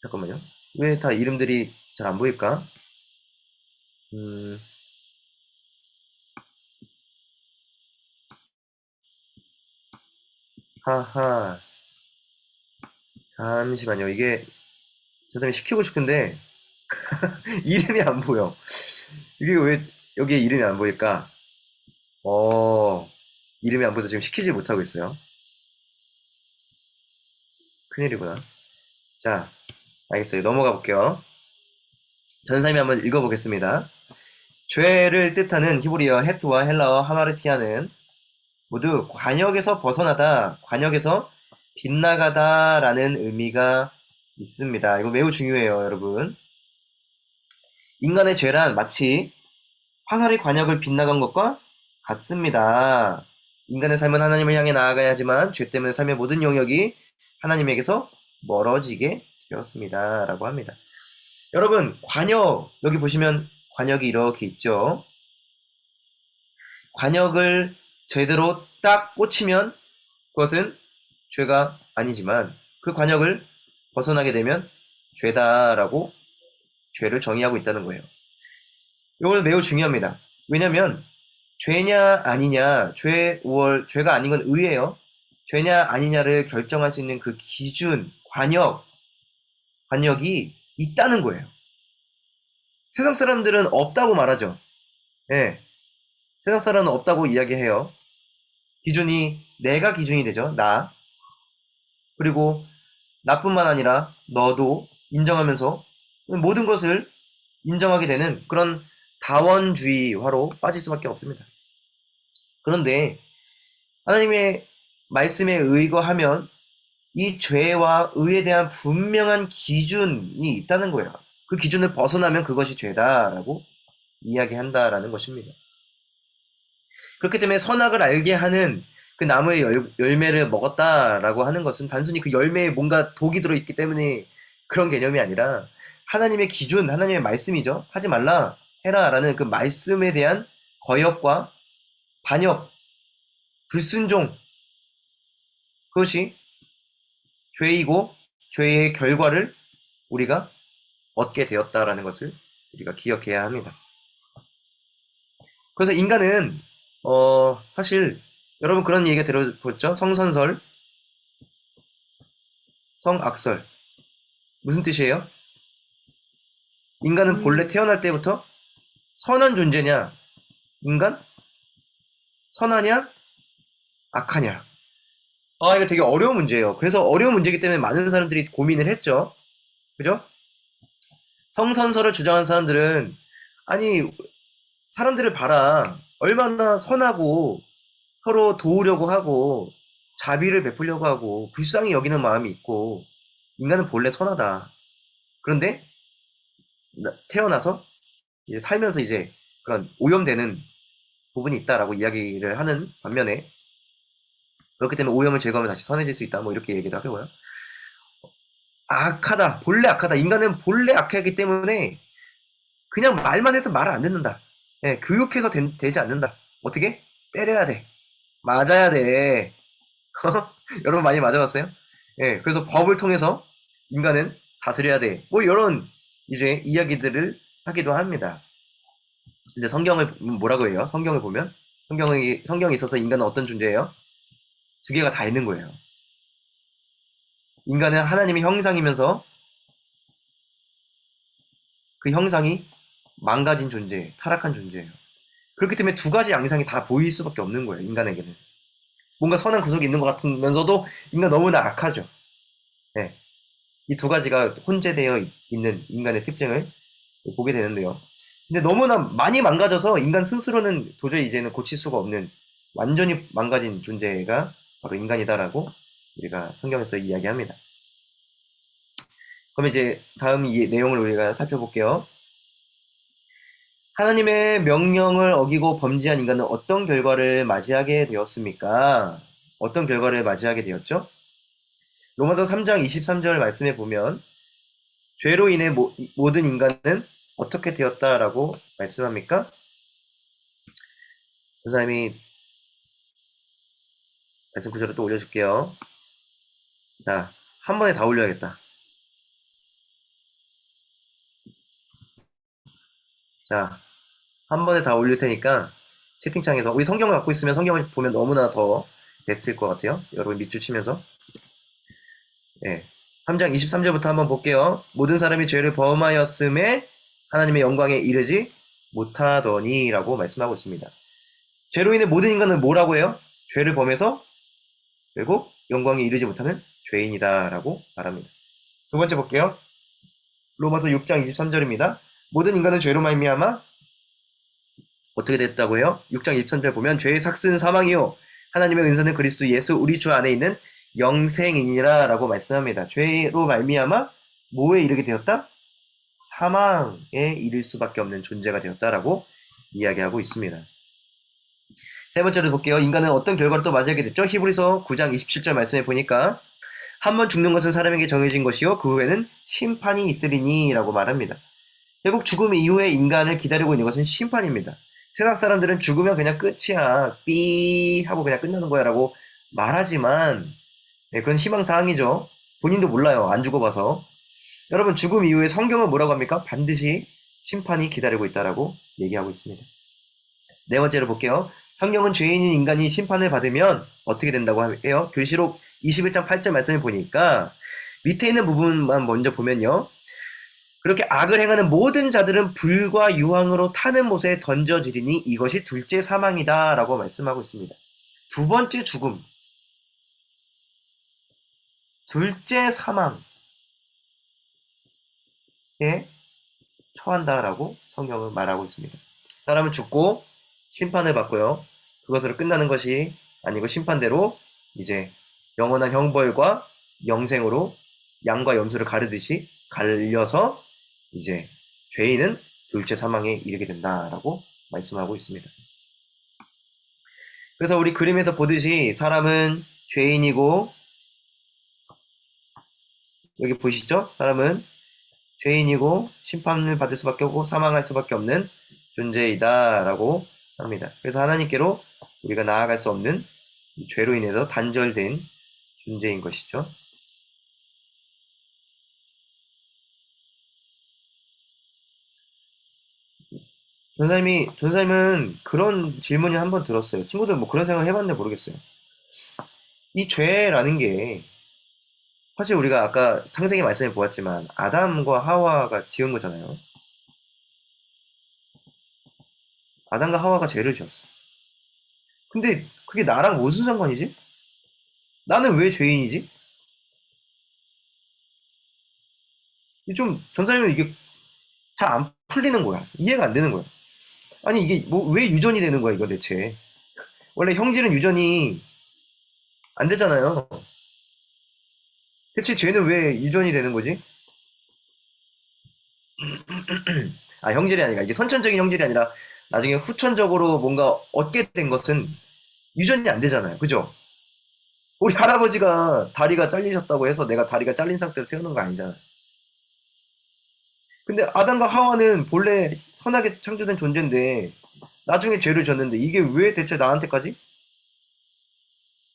잠깐만요. 왜 다 이름들이 잘 안 보일까? 하하. 잠시만요. 이게 전사님 시키고 싶은데 이름이 안 보여. 이게 왜 여기에 이름이 안 보일까? 이름이 안 보여서 지금 시키지 못하고 있어요. 큰일이구나. 자, 알겠어요. 넘어가 볼게요. 전사님이 한번 읽어보겠습니다. 죄를 뜻하는 히브리어 헤트와 헬라어 하마르티아는 모두 관역에서 벗어나다, 관역에서 빗나가다라는 의미가 있습니다. 이거 매우 중요해요, 여러분. 인간의 죄란 마치 화살이 관역을 빗나간 것과 같습니다. 인간의 삶은 하나님을 향해 나아가야 하지만 죄 때문에 삶의 모든 영역이 하나님에게서 멀어지게 되었습니다. 라고 합니다. 여러분, 관역, 여기 보시면 관역이 이렇게 있죠. 관역을 제대로 딱 꽂히면 그것은 죄가 아니지만 그 관역을 벗어나게 되면 죄다라고 죄를 정의하고 있다는 거예요. 이건 매우 중요합니다. 왜냐면 죄냐 아니냐, 죄가 아닌 건 의예요. 죄냐 아니냐를 결정할 수 있는 그 기준, 관역이 있다는 거예요. 세상 사람들은 없다고 말하죠. 네. 세상 사람은 없다고 이야기해요. 기준이 내가 기준이 되죠. 나. 그리고 나뿐만 아니라 너도 인정하면서 모든 것을 인정하게 되는 그런 다원주의화로 빠질 수밖에 없습니다. 그런데 하나님의 말씀에 의거하면 이 죄와 의에 대한 분명한 기준이 있다는 거예요. 그 기준을 벗어나면 그것이 죄다라고 이야기한다라는 것입니다. 그렇기 때문에 선악을 알게 하는 그 나무의 열매를 먹었다라고 하는 것은 단순히 그 열매에 뭔가 독이 들어있기 때문에 그런 개념이 아니라 하나님의 기준, 하나님의 말씀이죠. 하지 말라, 해라라는 그 말씀에 대한 거역과 반역, 불순종, 그것이 죄이고 죄의 결과를 우리가 얻게 되었다라는 것을 우리가 기억해야 합니다. 그래서 인간은 사실 여러분 그런 얘기가 들어보셨죠? 성선설, 성악설. 무슨 뜻이에요? 인간은 본래 태어날 때부터 선한 존재냐? 인간? 선하냐? 악하냐? 이거 되게 어려운 문제예요. 그래서 어려운 문제이기 때문에 많은 사람들이 고민을 했죠. 그죠? 성선설을 주장한 사람들은 아니 사람들을 봐라. 얼마나 선하고 서로 도우려고 하고 자비를 베풀려고 하고 불쌍히 여기는 마음이 있고 인간은 본래 선하다. 그런데 태어나서 이제 살면서 이제 그런 오염되는 부분이 있다라고 이야기를 하는 반면에 그렇기 때문에 오염을 제거하면 다시 선해질 수 있다. 뭐 이렇게 얘기도 하고요. 악하다. 본래 악하다. 인간은 본래 악하기 때문에 그냥 말만 해서 말을 안 듣는다. 예, 교육해서 되지 않는다. 어떻게? 때려야 돼. 맞아야 돼. 여러분 많이 맞아봤어요? 예, 그래서 법을 통해서 인간은 다스려야 돼. 뭐 이런 이제 이야기들을 하기도 합니다. 근데 성경을 뭐라고 해요? 성경을 보면 성경에 있어서 인간은 어떤 존재예요? 두 개가 다 있는 거예요. 인간은 하나님의 형상이면서 그 형상이 망가진 존재, 타락한 존재예요. 그렇기 때문에 두 가지 양상이 다 보일 수밖에 없는 거예요. 인간에게는. 뭔가 선한 구석이 있는 것 같으면서도 인간 너무나 악하죠. 네. 이 두 가지가 혼재되어 있는 인간의 특징을 보게 되는데요. 근데 너무나 많이 망가져서 인간 스스로는 도저히 이제는 고칠 수가 없는 완전히 망가진 존재가 바로 인간이다라고 우리가 성경에서 이야기합니다. 그럼 이제 다음 이 내용을 우리가 살펴볼게요. 하나님의 명령을 어기고 범죄한 인간은 어떤 결과를 맞이하게 되었습니까? 어떤 결과를 맞이하게 되었죠? 로마서 3장 23절 말씀에 보면 죄로 인해 모든 인간은 어떻게 되었다라고 말씀합니까? 선생님이 말씀 구절을 또 올려줄게요. 자, 한 번에 다 올려야겠다. 자, 한 번에 다 올릴 테니까 채팅창에서 우리 성경을 갖고 있으면 성경을 보면 너무나 더 됐을 것 같아요. 여러분 밑줄 치면서. 네. 3장 23절부터 한번 볼게요. 모든 사람이 죄를 범하였음에 하나님의 영광에 이르지 못하더니 라고 말씀하고 있습니다. 죄로 인해 모든 인간은 뭐라고 해요? 죄를 범해서 결국 영광에 이르지 못하는 죄인이다 라고 말합니다. 두 번째 볼게요. 로마서 6장 23절입니다. 모든 인간은 죄로 말미암아 어떻게 됐다고 해요? 6장 23절 보면 죄의 삭스는 사망이요 하나님의 은사는 그리스도 예수 우리 주 안에 있는 영생이니라 라고 말씀합니다. 죄로 말미암아 뭐에 이르게 되었다? 사망에 이를 수밖에 없는 존재가 되었다라고 이야기하고 있습니다. 세 번째로 볼게요. 인간은 어떤 결과를 또 맞이하게 됐죠? 히브리서 9장 27절 말씀에 보니까 한 번 죽는 것은 사람에게 정해진 것이요 그 후에는 심판이 있으리니 라고 말합니다. 결국 죽음 이후에 인간을 기다리고 있는 것은 심판입니다. 세상 사람들은 죽으면 그냥 끝이야 삐 하고 그냥 끝나는 거야 라고 말하지만 그건 희망사항이죠. 본인도 몰라요. 안 죽어봐서. 여러분 죽음 이후에 성경은 뭐라고 합니까? 반드시 심판이 기다리고 있다라고 얘기하고 있습니다. 네 번째로 볼게요. 성경은 죄인인 인간이 심판을 받으면 어떻게 된다고 해요? 계시록 21장 8절 말씀을 보니까 밑에 있는 부분만 먼저 보면요. 그렇게 악을 행하는 모든 자들은 불과 유황으로 타는 못에 던져지리니 이것이 둘째 사망이다 라고 말씀하고 있습니다. 두 번째 죽음, 둘째 사망에 처한다라고 성경은 말하고 있습니다. 사람은 죽고 심판을 받고요. 그것으로 끝나는 것이 아니고 심판대로 이제 영원한 형벌과 영생으로 양과 염소를 가르듯이 갈려서 이제 죄인은 둘째 사망에 이르게 된다라고 말씀하고 있습니다. 그래서 우리 그림에서 보듯이 사람은 죄인이고, 여기 보시죠? 사람은 죄인이고 심판을 받을 수밖에 없고 사망할 수밖에 없는 존재이다 라고 합니다. 그래서 하나님께로 우리가 나아갈 수 없는 죄로 인해서 단절된 존재인 것이죠. 전사님은 그런 질문을 한번 들었어요. 친구들 뭐 그런 생각 해봤는데 모르겠어요. 이 죄라는 게 사실 우리가 아까 창세기 말씀에 보았지만 아담과 하와가 지은 거잖아요. 아담과 하와가 죄를 지었어. 근데 그게 나랑 무슨 상관이지? 나는 왜 죄인이지? 좀 전사님은 이게 잘 안 풀리는 거야. 이해가 안 되는 거야. 아니 이게 뭐 왜 유전이 되는 거야 이거 대체? 원래 형질은 유전이 안 되잖아요. 대체 죄는 왜 유전이 되는 거지? 아, 형질이 아니라 이게 선천적인 형질이 아니라 나중에 후천적으로 뭔가 얻게 된 것은 유전이 안 되잖아요. 그죠? 우리 할아버지가 다리가 잘리셨다고 해서 내가 다리가 잘린 상태로 태어난 거 아니잖아요. 근데 아담과 하와는 본래 선하게 창조된 존재인데 나중에 죄를 졌는데 이게 왜 대체 나한테까지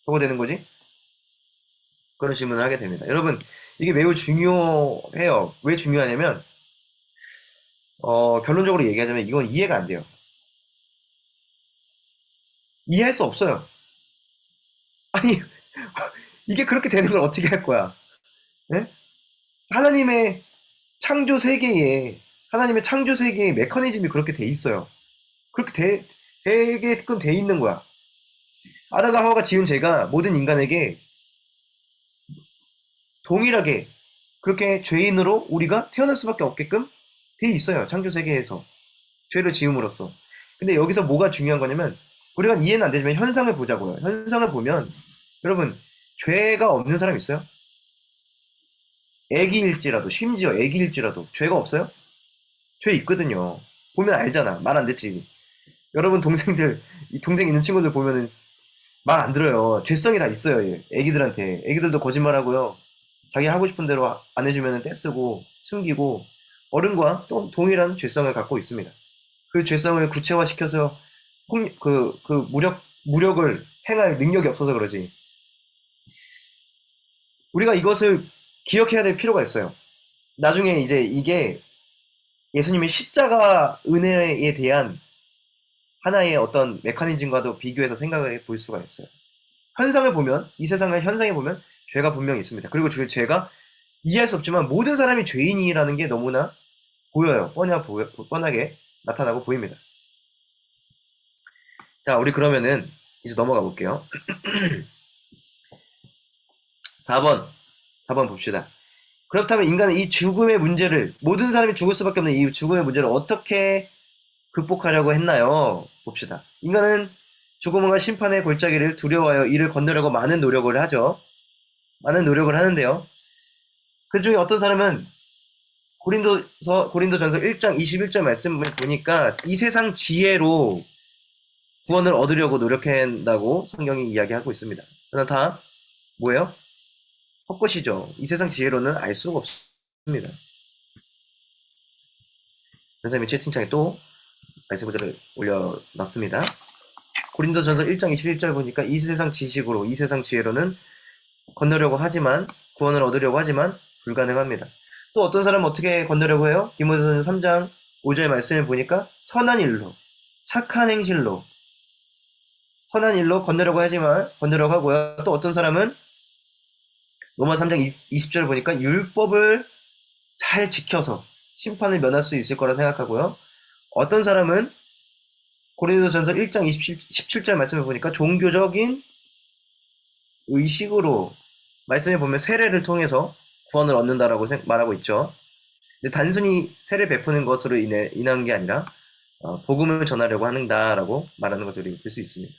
저거 되는 거지? 그런 질문을 하게 됩니다. 여러분, 이게 매우 중요해요. 왜 중요하냐면 결론적으로 얘기하자면 이건 이해가 안 돼요. 이해할 수 없어요. 아니 이게 그렇게 되는 걸 어떻게 할 거야? 네? 하나님의 창조 세계에 메커니즘이 그렇게 돼 있어요. 그렇게 되게끔 돼 있는 거야. 아담과 하와가 지은 죄가 모든 인간에게 동일하게 그렇게 죄인으로 우리가 태어날 수밖에 없게끔 돼 있어요. 창조 세계에서 죄를 지음으로써. 근데 여기서 뭐가 중요한 거냐면 우리가 이해는 안 되지만 현상을 보자고요. 현상을 보면 여러분 죄가 없는 사람 있어요? 애기일지라도 심지어 애기일지라도 죄가 없어요? 죄 있거든요. 보면 알잖아. 말 안 듣지. 여러분 동생 있는 친구들 보면은 말 안 들어요. 죄성이 다 있어요. 애기들한테. 애기들도 거짓말하고요. 자기 하고 싶은 대로 안 해주면 떼쓰고 숨기고 어른과 또 동일한 죄성을 갖고 있습니다. 그 죄성을 구체화시켜서 무력을 행할 능력이 없어서 그러지. 우리가 이것을 기억해야 될 필요가 있어요. 나중에 이제 이게 예수님의 십자가 은혜에 대한 하나의 어떤 메커니즘과도 비교해서 생각해 볼 수가 있어요. 현상을 보면, 이 세상의 현상에 보면 죄가 분명히 있습니다. 그리고 죄가 이해할 수 없지만 모든 사람이 죄인이라는 게 너무나 보여요. 뻔하게 나타나고 보입니다. 자, 우리 그러면은 이제 넘어가 볼게요. 4번 봅시다. 그렇다면 인간은 이 죽음의 문제를, 모든 사람이 죽을 수밖에 없는 이 죽음의 문제를 어떻게 극복하려고 했나요? 봅시다. 인간은 죽음과 심판의 골짜기를 두려워하여 이를 건너려고 많은 노력을 하죠. 많은 노력을 하는데요. 그 중에 어떤 사람은 고린도전서 1장 21절 말씀을 보니까 이 세상 지혜로 구원을 얻으려고 노력한다고 성경이 이야기하고 있습니다. 그러나 다 뭐예요? 헛것이죠. 이 세상 지혜로는 알 수가 없습니다. 선생님이 채팅창에 또 말씀 구절을 올려놨습니다. 고린도전서 1장 21절 보니까 이 세상 지식으로, 이 세상 지혜로는 건너려고 하지만, 구원을 얻으려고 하지만 불가능합니다. 또 어떤 사람은 어떻게 건너려고 해요? 디모데전서 3장 5절 말씀을 보니까 선한 일로, 착한 행실로, 선한 일로 건너려고 하고요. 또 어떤 사람은 로마 3장 20절을 보니까 율법을 잘 지켜서 심판을 면할 수 있을 거라 생각하고요. 어떤 사람은 고린도전서 1장 17절 말씀을 보니까 종교적인 의식으로 말씀에 보면 세례를 통해서 구원을 얻는다라고 말하고 있죠. 근데 단순히 세례 베푸는 것으로 인한 게 아니라 복음을 전하려고 하는다라고 말하는 것을 볼 수 있습니다.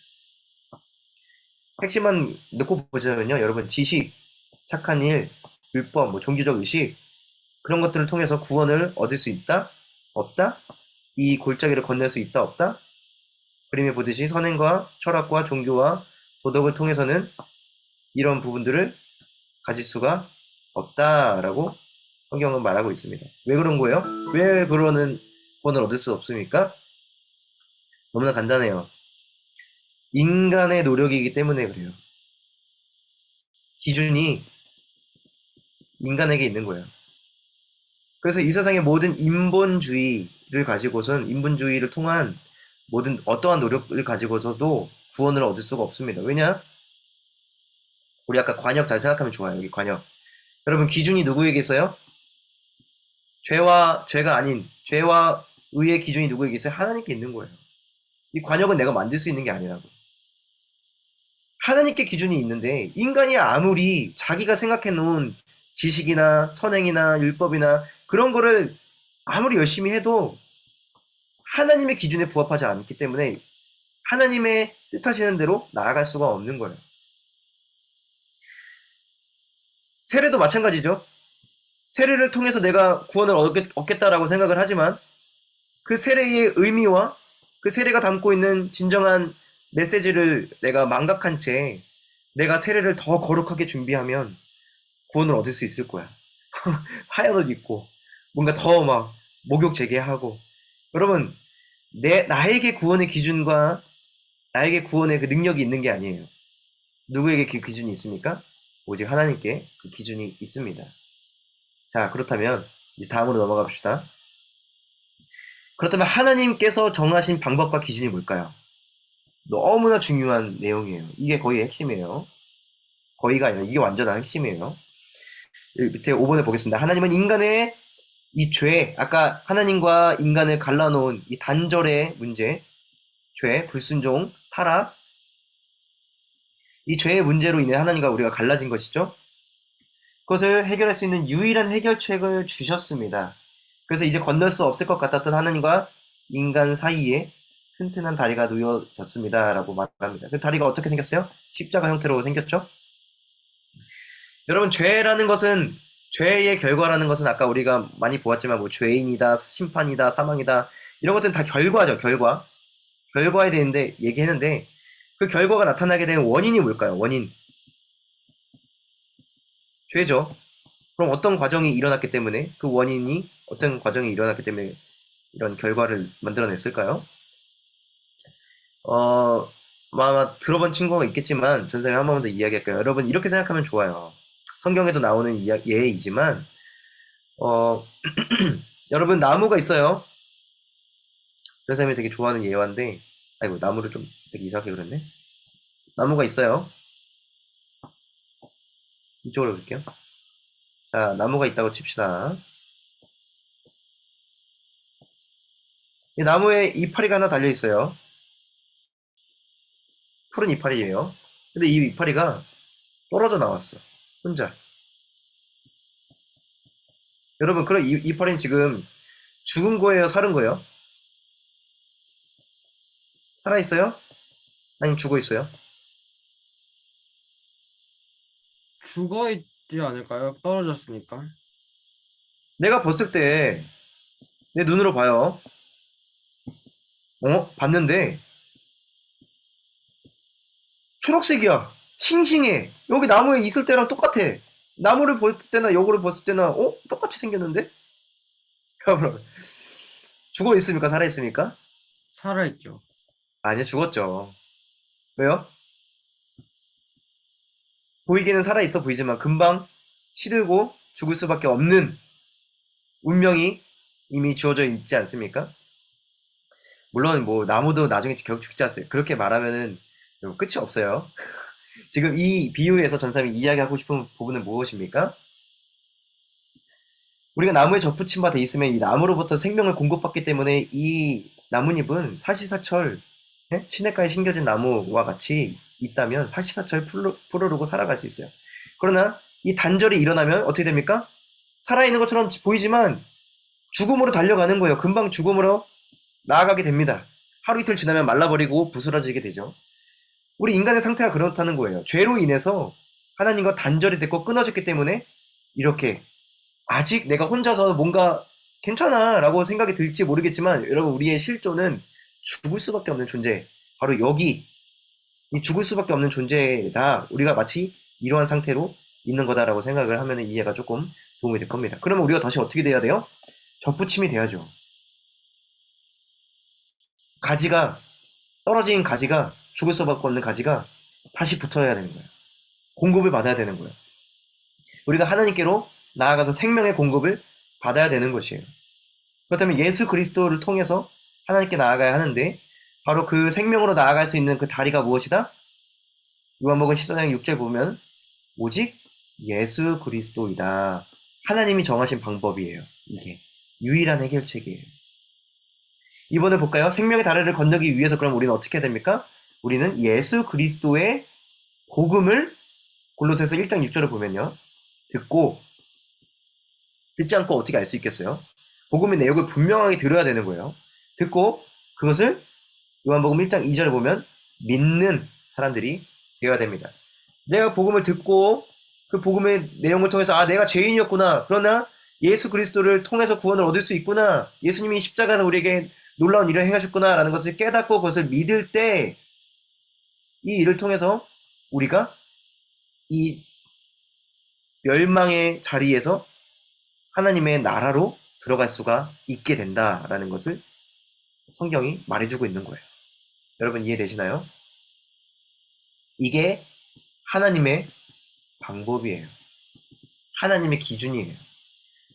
핵심만 넣고 보자면요, 여러분 지식, 착한 일, 율법, 뭐 종교적 의식 그런 것들을 통해서 구원을 얻을 수 있다, 없다, 이 골짜기를 건널 수 있다, 없다. 그림에 보듯이 선행과 철학과 종교와 도덕을 통해서는 이런 부분들을 가질 수가 없다라고 성경은 말하고 있습니다. 왜 그런 거예요? 왜 그러는 구원을 얻을 수 없습니까? 너무나 간단해요. 인간의 노력이기 때문에 그래요. 기준이 인간에게 있는 거예요. 그래서 이 세상의 모든 인본주의를 가지고선 인본주의를 통한 모든 어떠한 노력을 가지고서도 구원을 얻을 수가 없습니다. 왜냐? 우리 아까 관역 잘 생각하면 좋아요. 여기 관역. 여러분 기준이 누구에게 있어요? 죄가 아닌 죄와 의의 기준이 누구에게 있어요? 하나님께 있는 거예요. 이 관역은 내가 만들 수 있는 게 아니라고. 하나님께 기준이 있는데 인간이 아무리 자기가 생각해 놓은 지식이나 선행이나 율법이나 그런 거를 아무리 열심히 해도 하나님의 기준에 부합하지 않기 때문에 하나님의 뜻하시는 대로 나아갈 수가 없는 거예요. 세례도 마찬가지죠. 세례를 통해서 내가 구원을 얻겠다라고 생각을 하지만 그 세례의 의미와 그 세례가 담고 있는 진정한 메시지를 내가 망각한 채 내가 세례를 더 거룩하게 준비하면 구원을 얻을 수 있을 거야. 하얀 옷 입고 뭔가 더 막 목욕 재개하고. 여러분 나에게 구원의 기준과 나에게 구원의 그 능력이 있는 게 아니에요. 누구에게 그 기준이 있습니까? 오직 하나님께 그 기준이 있습니다. 자, 그렇다면 이제 다음으로 넘어가 봅시다. 그렇다면 하나님께서 정하신 방법과 기준이 뭘까요? 너무나 중요한 내용이에요. 이게 거의 핵심이에요. 거의가 아니라 이게 완전한 핵심이에요. 여기 밑에 5번을 보겠습니다. 하나님은 인간의 이 죄, 아까 하나님과 인간을 갈라놓은 이 단절의 문제, 죄, 불순종, 타락, 이 죄의 문제로 인해 하나님과 우리가 갈라진 것이죠. 그것을 해결할 수 있는 유일한 해결책을 주셨습니다. 그래서 이제 건널 수 없을 것 같았던 하나님과 인간 사이에 튼튼한 다리가 놓여졌습니다. 라고 말합니다. 그 다리가 어떻게 생겼어요? 십자가 형태로 생겼죠? 여러분, 죄라는 것은, 죄의 결과라는 것은 아까 우리가 많이 보았지만, 뭐, 죄인이다, 심판이다, 사망이다, 이런 것들은 다 결과죠, 결과. 결과에 대해 얘기했는데, 그 결과가 나타나게 된 원인이 뭘까요? 원인. 죄죠. 그럼 어떤 과정이 일어났기 때문에, 그 원인이 어떤 과정이 일어났기 때문에 이런 결과를 만들어냈을까요? 아마 들어본 친구가 있겠지만 전생에 한 번만 더 이야기할까요? 여러분 이렇게 생각하면 좋아요. 성경에도 나오는 예이지만 여러분 나무가 있어요. 전생이 되게 좋아하는 예화인데 아이고 나무를 좀 되게 이상하게 그렸네. 나무가 있어요. 이쪽으로 볼게요. 자, 나무가 있다고 칩시다. 이 나무에 이파리가 하나 달려 있어요. 푸른 이파리예요. 근데 이 이파리가 떨어져 나왔어. 혼자. 여러분, 그럼 이 이파리는 지금 죽은 거예요? 살은 거예요? 살아있어요? 아니면 죽어있어요? 죽어있지 않을까요? 떨어졌으니까. 내가 봤을 때 내 눈으로 봐요. 봤는데 초록색이야. 싱싱해. 여기 나무에 있을 때랑 똑같아. 나무를 볼 때나 여기를 봤을 때나 똑같이 생겼는데? 그럼 죽어 있습니까? 살아 있습니까? 살아있죠. 아니요, 죽었죠. 왜요? 보이기는 살아 있어 보이지만 금방 시들고 죽을 수밖에 없는 운명이 이미 주어져 있지 않습니까? 물론 뭐 나무도 나중에 결국 죽지 않습니까? 그렇게 말하면은 끝이 없어요. 지금 이 비유에서 전사님이 이야기하고 싶은 부분은 무엇입니까? 우리가 나무에 접붙임 바 돼 있으면 이 나무로부터 생명을 공급받기 때문에 이 나뭇잎은 사시사철, 예? 시냇가에 심겨진 나무와 같이 있다면 사시사철 푸르르고 살아갈 수 있어요. 그러나 이 단절이 일어나면 어떻게 됩니까? 살아있는 것처럼 보이지만 죽음으로 달려가는 거예요. 금방 죽음으로 나아가게 됩니다. 하루 이틀 지나면 말라버리고 부스러지게 되죠. 우리 인간의 상태가 그렇다는 거예요. 죄로 인해서 하나님과 단절이 됐고 끊어졌기 때문에 이렇게 아직 내가 혼자서 뭔가 괜찮아 라고 생각이 들지 모르겠지만 여러분, 우리의 실존은 죽을 수밖에 없는 존재, 바로 여기 이 죽을 수밖에 없는 존재다. 우리가 마치 이러한 상태로 있는 거다라고 생각을 하면 이해가 조금 도움이 될 겁니다. 그러면 우리가 다시 어떻게 돼야 돼요? 접붙임이 돼야죠. 가지가, 떨어진 가지가, 죽을 수밖에 없는 가지가 다시 붙어야 되는 거예요. 공급을 받아야 되는 거예요. 우리가 하나님께로 나아가서 생명의 공급을 받아야 되는 것이에요. 그렇다면 예수 그리스도를 통해서 하나님께 나아가야 하는데, 바로 그 생명으로 나아갈 수 있는 그 다리가 무엇이다? 요한복음 14장 6절 보면 오직 예수 그리스도이다. 하나님이 정하신 방법이에요. 이게 유일한 해결책이에요. 이번에 볼까요? 생명의 다리를 건너기 위해서 그럼 우리는 어떻게 해야 됩니까? 우리는 예수 그리스도의 복음을 골로새서 1장 6절을 보면요, 듣지 않고 어떻게 알 수 있겠어요? 복음의 내용을 분명하게 들어야 되는 거예요. 듣고 그것을 요한복음 1장 2절을 보면 믿는 사람들이 되어야 됩니다. 내가 복음을 듣고 그 복음의 내용을 통해서 내가 죄인이었구나, 그러나 예수 그리스도를 통해서 구원을 얻을 수 있구나, 예수님이 십자가에서 우리에게 놀라운 일을 행하셨구나 라는 것을 깨닫고 그것을 믿을 때 이 일을 통해서 우리가 이 멸망의 자리에서 하나님의 나라로 들어갈 수가 있게 된다라는 것을 성경이 말해주고 있는 거예요. 여러분 이해되시나요? 이게 하나님의 방법이에요. 하나님의 기준이에요.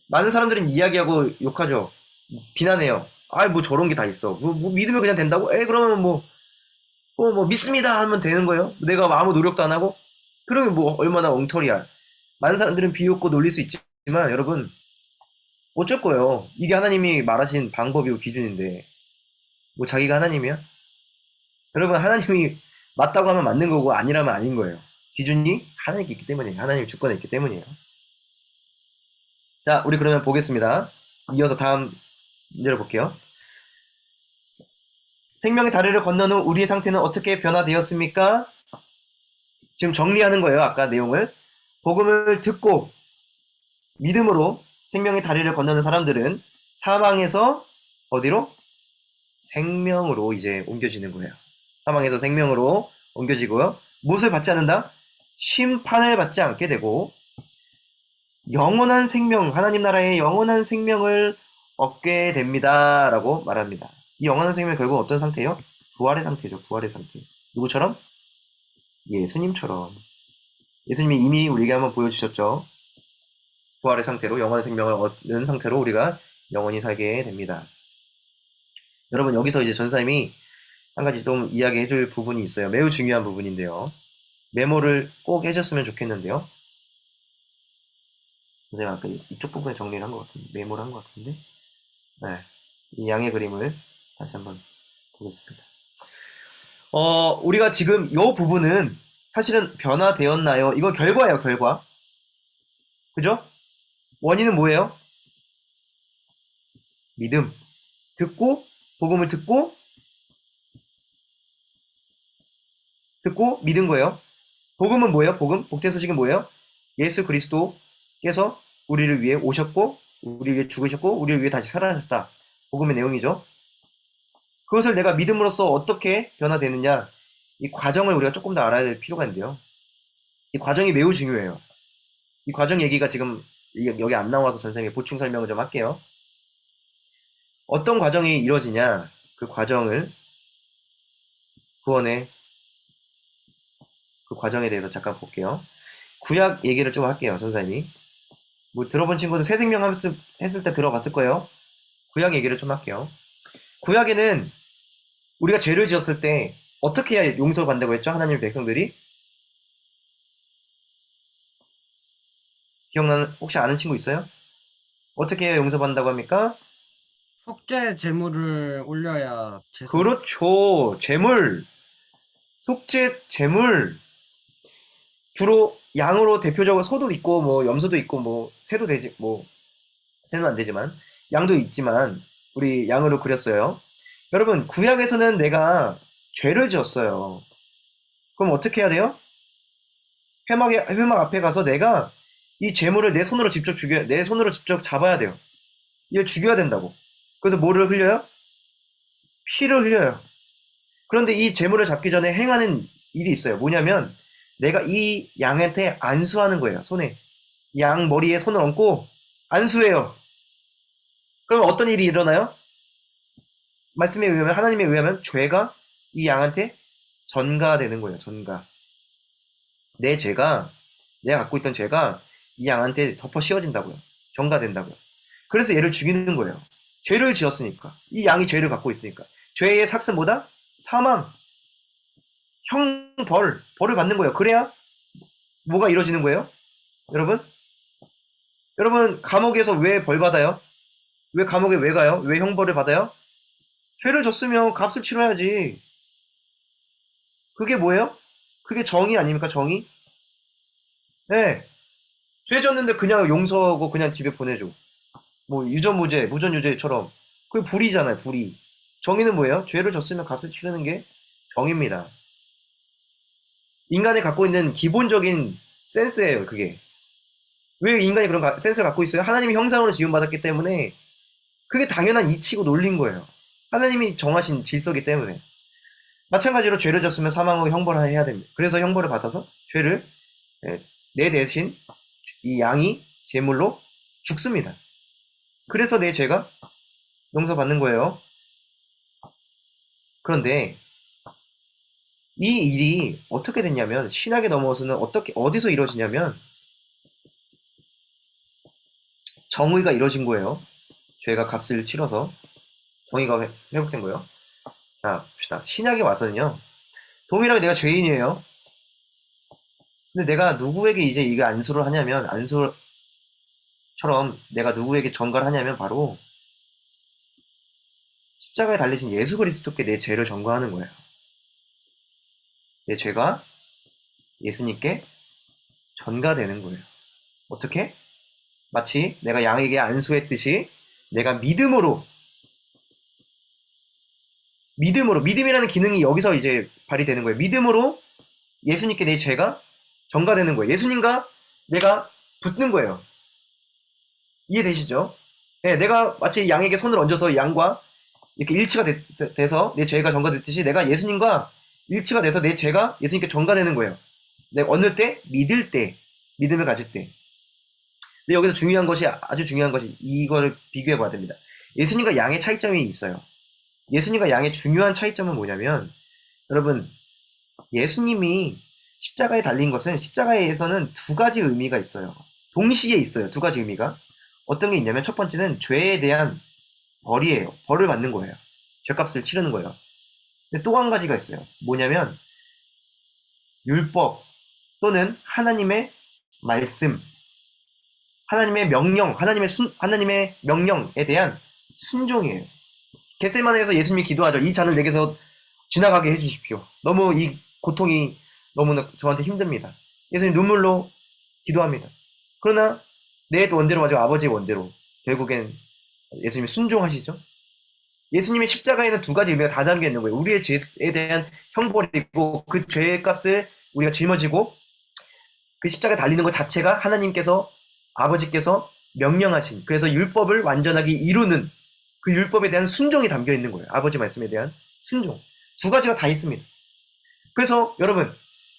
많은 사람들은 이야기하고 욕하죠. 비난해요. 뭐 저런 게 다 있어. 뭐 믿으면 그냥 된다고? 그러면 뭐 믿습니다 하면 되는 거예요. 내가 아무 노력도 안 하고? 그러면 뭐 얼마나 엉터리야. 많은 사람들은 비웃고 놀릴 수 있지만 여러분, 어쩔 거예요. 이게 하나님이 말하신 방법이고 기준인데 뭐 자기가 하나님이야? 여러분, 하나님이 맞다고 하면 맞는 거고 아니라면 아닌 거예요. 기준이 하나님께 있기 때문이에요. 하나님 주권에 있기 때문이에요. 자, 우리 그러면 보겠습니다. 이어서 다음 문제를 볼게요. 생명의 다리를 건넌 후 우리의 상태는 어떻게 변화되었습니까? 지금 정리하는 거예요. 아까 내용을. 복음을 듣고 믿음으로 생명의 다리를 건너는 사람들은 사망에서 어디로? 생명으로 이제 옮겨지는 거예요. 사망에서 생명으로 옮겨지고요. 무엇을 받지 않는다? 심판을 받지 않게 되고 영원한 생명, 하나님 나라의 영원한 생명을 얻게 됩니다 라고 말합니다. 이 영원한 생명이 결국 어떤 상태예요? 부활의 상태죠. 부활의 상태. 누구처럼? 예수님처럼. 예수님이 이미 우리에게 한번 보여주셨죠. 부활의 상태로, 영원한 생명을 얻는 상태로 우리가 영원히 살게 됩니다. 여러분, 여기서 이제 전사님이 한 가지 좀 이야기해 줄 부분이 있어요. 매우 중요한 부분인데요. 메모를 꼭 해줬으면 좋겠는데요. 제가 아까 이쪽 부분에 정리를 한 것 같은데, 메모를 한 것 같은데, 이 양의 그림을 다시 한번 보겠습니다. 우리가 지금 이 부분은 사실은 변화되었나요? 이거 결과예요, 결과. 그죠? 원인은 뭐예요? 믿음. 듣고, 복음을 듣고 믿은 거예요. 복음은 뭐예요? 복된 소식은 뭐예요? 예수 그리스도께서 우리를 위해 오셨고, 우리를 위해 죽으셨고, 우리를 위해 다시 살아나셨다. 복음의 내용이죠. 그것을 내가 믿음으로써 어떻게 변화되느냐, 이 과정을 우리가 조금 더 알아야 될 필요가 있는데요. 이 과정이 매우 중요해요. 이 과정 얘기가 지금 여기 안 나와서 선생님이 보충 설명을 좀 할게요. 어떤 과정이 이루어지냐, 그 과정을, 구원의 그 과정에 대해서 잠깐 볼게요. 구약 얘기를 좀 할게요, 전사님이. 뭐 들어본 친구들 새 생명 했을 때 들어봤을 거예요. 구약 얘기를 좀 할게요. 구약에는 우리가 죄를 지었을 때 어떻게 해야 용서받는다고 했죠? 하나님의 백성들이? 기억나는, 혹시 아는 친구 있어요? 어떻게 해야 용서받는다고 합니까? 속죄 제물을 올려야 제사. 그렇죠. 제물, 속죄 제물. 주로 양으로 대표적으로 소도 있고 뭐 염소도 있고 뭐 새도 되지 뭐 새는 안 되지만 양도 있지만 우리 양으로 그렸어요. 여러분 구약에서는 내가 죄를 지었어요. 그럼 어떻게 해야 돼요? 회막 앞에 가서 내가 이 제물을 내 손으로 직접 잡아야 돼요. 이걸 죽여야 된다고. 그래서 뭐를 흘려요? 피를 흘려요. 그런데 이 제물을 잡기 전에 행하는 일이 있어요. 뭐냐면 내가 이 양한테 안수하는 거예요. 손에. 양 머리에 손을 얹고 안수해요. 그럼 어떤 일이 일어나요? 말씀에 의하면, 하나님에 의하면 죄가 이 양한테 전가되는 거예요. 전가. 내 죄가, 내가 갖고 있던 죄가 이 양한테 덮어 씌워진다고요. 전가된다고요. 그래서 얘를 죽이는 거예요. 죄를 지었으니까. 이 양이 죄를 갖고 있으니까. 죄의 삭은 뭐다? 사망. 벌을 받는 거예요. 그래야 뭐가 이루어지는 거예요? 여러분 감옥에서 왜 벌 받아요? 왜 감옥에 왜 가요? 왜 형벌을 받아요? 죄를 졌으면 값을 치러야지. 그게 뭐예요? 그게 정의 아닙니까? 정의? 네. 죄 졌는데 그냥 용서하고 그냥 집에 보내줘. 뭐 유전무죄, 무전유죄처럼. 그게 불의잖아요. 불의. 정의는 뭐예요? 죄를 졌으면 값을 치르는 게 정의입니다. 인간이 갖고 있는 기본적인 센스예요, 그게. 왜 인간이 그런 센스를 갖고 있어요? 하나님의 형상으로 지음받았기 때문에 그게 당연한 이치고 논리인 거예요. 하나님이 정하신 질서이기 때문에. 마찬가지로 죄를 졌으면 사망으로 형벌을 해야 됩니다. 그래서 형벌을 받아서 죄를 내 대신 이 양이 제물로 죽습니다. 그래서 내 죄가 용서받는 거예요. 그런데 이 일이 어떻게 됐냐면 신약에 넘어서는 어디서 이루어지냐면 정의가 이루어진 거예요. 죄가 값을 치러서 정의가 회복된 거예요. 자, 봅시다. 신약에 와서는요. 동일하게 내가 죄인이에요. 근데 내가 누구에게 이제 이거 안수를 하냐면 안수처럼 내가 누구에게 전가를 하냐면 바로 십자가에 달리신 예수 그리스도께 내 죄를 전가하는 거예요. 내 죄가 예수님께 전가되는 거예요. 어떻게? 마치 내가 양에게 안수했듯이 내가 믿음이라는 기능이 여기서 이제 발휘되는 거예요. 믿음으로 예수님께 내 죄가 전가되는 거예요. 예수님과 내가 붙는 거예요. 이해되시죠? 네, 내가 마치 양에게 손을 얹어서 양과 이렇게 일치가 돼서 내 죄가 전가됐듯이 내가 예수님과 일치가 돼서 내 죄가 예수님께 전가되는 거예요. 내가 어느 때? 믿을 때. 믿음을 가질 때. 근데 여기서 아주 중요한 것이 이거를 비교해 봐야 됩니다. 예수님과 양의 차이점이 있어요. 예수님과 양의 중요한 차이점은 뭐냐면 여러분 예수님이 십자가에 달린 것은 십자가에서는 두 가지 의미가 있어요. 동시에 있어요. 두 가지 의미가. 어떤 게 있냐면 첫 번째는 죄에 대한 벌이에요. 벌을 받는 거예요. 죄값을 치르는 거예요. 근데 또 한 가지가 있어요. 뭐냐면 율법 또는 하나님의 말씀, 하나님의 명령, 하나님의 명령에 대한 순종이에요. 겟세마네에서 예수님이 기도하죠. 이 잔을 내게서 지나가게 해주십시오. 너무 이 고통이 너무나 저한테 힘듭니다. 예수님 눈물로 기도합니다. 그러나 내 원대로 마저 아버지의 원대로 결국엔 예수님이 순종하시죠. 예수님의 십자가에는 두 가지 의미가 다 담겨 있는 거예요. 우리의 죄에 대한 형벌이고 그 죄의 값을 우리가 짊어지고 그 십자가에 달리는 것 자체가 하나님께서 아버지께서 명령하신 그래서 율법을 완전하게 이루는 그 율법에 대한 순종이 담겨 있는 거예요. 아버지 말씀에 대한 순종. 두 가지가 다 있습니다. 그래서 여러분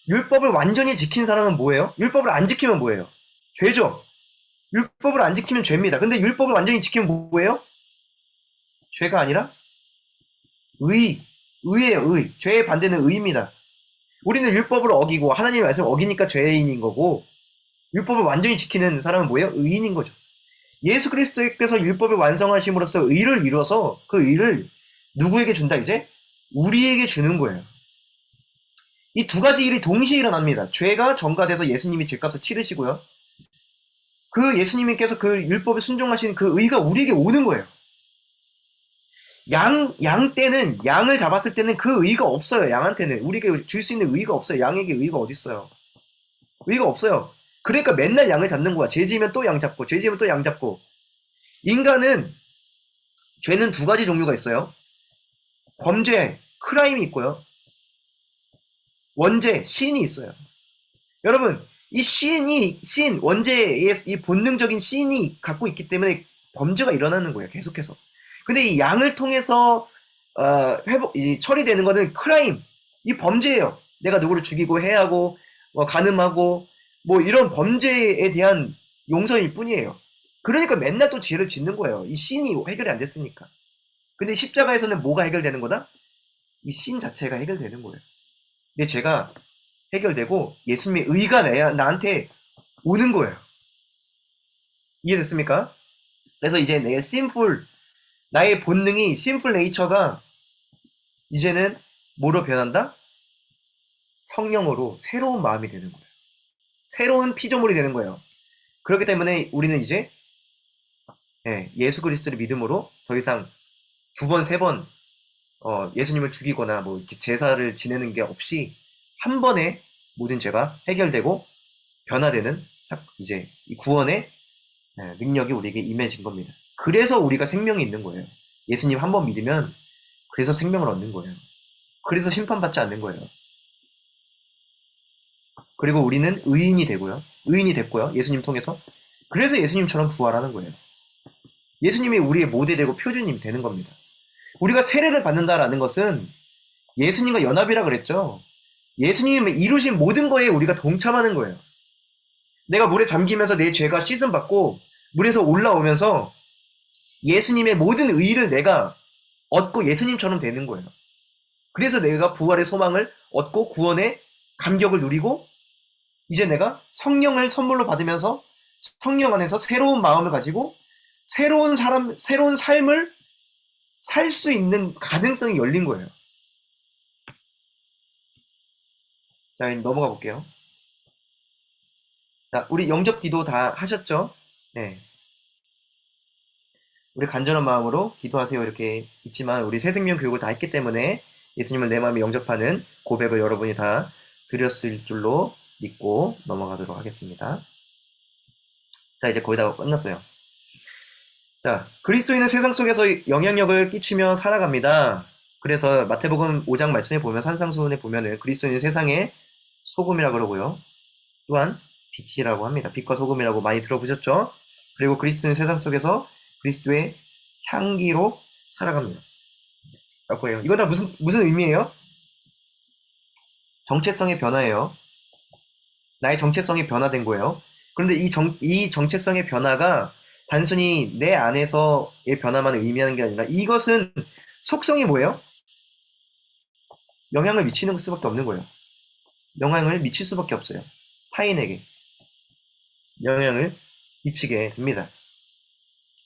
율법을 완전히 지킨 사람은 뭐예요? 율법을 안 지키면 뭐예요? 죄죠. 율법을 안 지키면 죄입니다. 근데 율법을 완전히 지키면 뭐예요? 죄가 아니라 의예요. 의. 죄의 반대는 의입니다. 우리는 율법을 어기고 하나님의 말씀을 어기니까 죄인인 거고 율법을 완전히 지키는 사람은 뭐예요? 의인인 거죠. 예수 그리스도께서 율법을 완성하심으로써 의를 이루어서 그 의를 누구에게 준다 이제? 우리에게 주는 거예요. 이 두 가지 일이 동시에 일어납니다. 죄가 전가돼서 예수님이 죄값을 치르시고요. 그 예수님께서 그 율법에 순종하신 그 의가 우리에게 오는 거예요. 양 때는, 양을 잡았을 때는 그 의가 없어요. 양한테는. 우리에게 줄 수 있는 의가 없어요. 양에게 의가 어디 있어요? 의가 없어요. 그러니까 맨날 양을 잡는 거야. 죄 지으면 또 양 잡고, 죄 지으면 또 양 잡고. 인간은, 죄는 두 가지 종류가 있어요. 범죄, 크라임이 있고요. 원죄, 신이 있어요. 여러분, 이 원죄의 이 본능적인 신이 갖고 있기 때문에 범죄가 일어나는 거예요. 계속해서. 근데 이 양을 통해서 처리되는 거는 크라임, 이 범죄예요. 내가 누구를 죽이고 해하고 간음하고 뭐 이런 범죄에 대한 용서일 뿐이에요. 그러니까 맨날 또 죄를 짓는 거예요. 이 신이 해결이 안 됐으니까. 근데 십자가에서는 뭐가 해결되는 거다? 이 신 자체가 해결되는 거예요. 내 죄가 해결되고 예수님의 의가 나한테 오는 거예요. 이해됐습니까? 그래서 이제 내 나의 본능이 심플 네이처가 이제는 뭐로 변한다? 성령으로 새로운 마음이 되는 거예요. 새로운 피조물이 되는 거예요. 그렇기 때문에 우리는 이제 예수 그리스도를 믿음으로 더 이상 두 번, 세 번 예수님을 죽이거나 뭐 제사를 지내는 게 없이 한 번에 모든 죄가 해결되고 변화되는 이제 이 구원의 능력이 우리에게 임해진 겁니다. 그래서 우리가 생명이 있는 거예요. 예수님 한 번 믿으면 그래서 생명을 얻는 거예요. 그래서 심판받지 않는 거예요. 그리고 우리는 의인이 됐고요. 예수님 통해서. 그래서 예수님처럼 부활하는 거예요. 예수님이 우리의 모델이고 표준이 되는 겁니다. 우리가 세례를 받는다라는 것은 예수님과 연합이라 그랬죠. 예수님이 이루신 모든 거에 우리가 동참하는 거예요. 내가 물에 잠기면서 내 죄가 씻음받고 물에서 올라오면서 예수님의 모든 의의를 내가 얻고 예수님처럼 되는 거예요. 그래서 내가 부활의 소망을 얻고 구원의 감격을 누리고 이제 내가 성령을 선물로 받으면서 성령 안에서 새로운 마음을 가지고 새로운 삶을 살 수 있는 가능성이 열린 거예요. 자, 넘어가 볼게요. 자, 우리 영접 기도 다 하셨죠? 네. 우리 간절한 마음으로 기도하세요. 이렇게 있지만 우리 새생명 교육을 다 했기 때문에 예수님을 내 마음에 영접하는 고백을 여러분이 다 드렸을 줄로 믿고 넘어가도록 하겠습니다. 자, 이제 거의 다 끝났어요. 자, 그리스도인은 세상 속에서 영향력을 끼치며 살아갑니다. 그래서 마태복음 5장 말씀에 보면 산상수훈에 보면은 그리스도인은 세상의 소금이라 그러고요. 또한 빛이라고 합니다. 빛과 소금이라고 많이 들어보셨죠? 그리고 그리스도인은 세상 속에서 그리스도의 향기로 살아갑니다. 라고 해요. 이건 다 무슨 의미예요? 정체성의 변화예요. 나의 정체성이 변화된 거예요. 그런데 이 정체성의 변화가 단순히 내 안에서의 변화만 의미하는 게 아니라 이것은 속성이 뭐예요? 영향을 미치는 수밖에 없는 거예요. 영향을 미칠 수밖에 없어요. 타인에게 영향을 미치게 됩니다.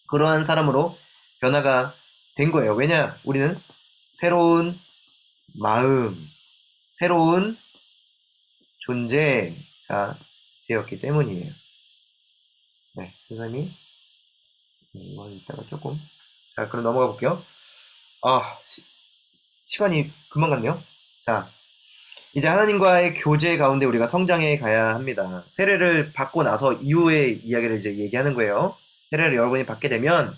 그러한 사람으로 변화가 된 거예요. 왜냐? 우리는 새로운 마음, 새로운 존재가 되었기 때문이에요. 네, 선생님이 이건 이따가 조금. 자, 그럼 넘어가 볼게요. 시간이 금방 갔네요. 자, 이제 하나님과의 교제 가운데 우리가 성장해 가야 합니다. 세례를 받고 나서 이후의 이야기를 이제 얘기하는 거예요. 세례를 여러분이 받게 되면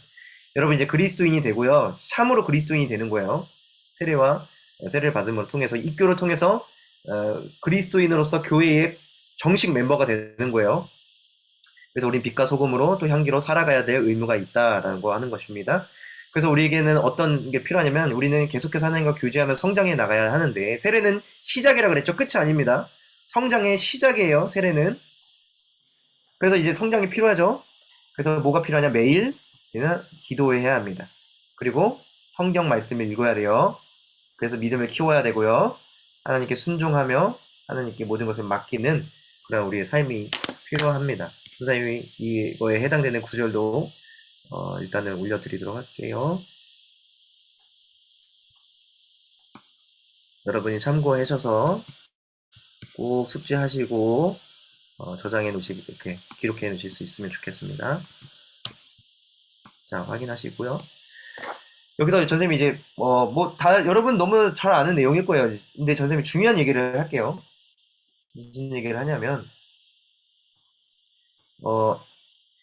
여러분 이제 그리스도인이 되고요. 참으로 그리스도인이 되는 거예요. 세례를 받음을 통해서 입교를 통해서 그리스도인으로서 교회의 정식 멤버가 되는 거예요. 그래서 우린 빛과 소금으로 또 향기로 살아가야 될 의무가 있다라고 하는 것입니다. 그래서 우리에게는 어떤 게 필요하냐면 우리는 계속해서 하나님과 교제하면서 성장해 나가야 하는데 세례는 시작이라 그랬죠. 끝이 아닙니다. 성장의 시작이에요. 세례는. 그래서 이제 성장이 필요하죠. 그래서 뭐가 필요하냐? 매일 우리는 기도해야 합니다. 그리고 성경 말씀을 읽어야 돼요. 그래서 믿음을 키워야 되고요. 하나님께 순종하며 하나님께 모든 것을 맡기는 그런 우리의 삶이 필요합니다. 선생님이 이거에 해당되는 구절도 일단은 올려드리도록 할게요. 여러분이 참고하셔서 꼭 숙지하시고 저장해 놓으시고 이렇게 기록해 놓으실 수 있으면 좋겠습니다. 자, 확인하시고요. 여기서 전쌤이 이제 뭐 다 여러분 너무 잘 아는 내용일 거예요. 근데 전쌤이 중요한 얘기를 할게요. 무슨 얘기를 하냐면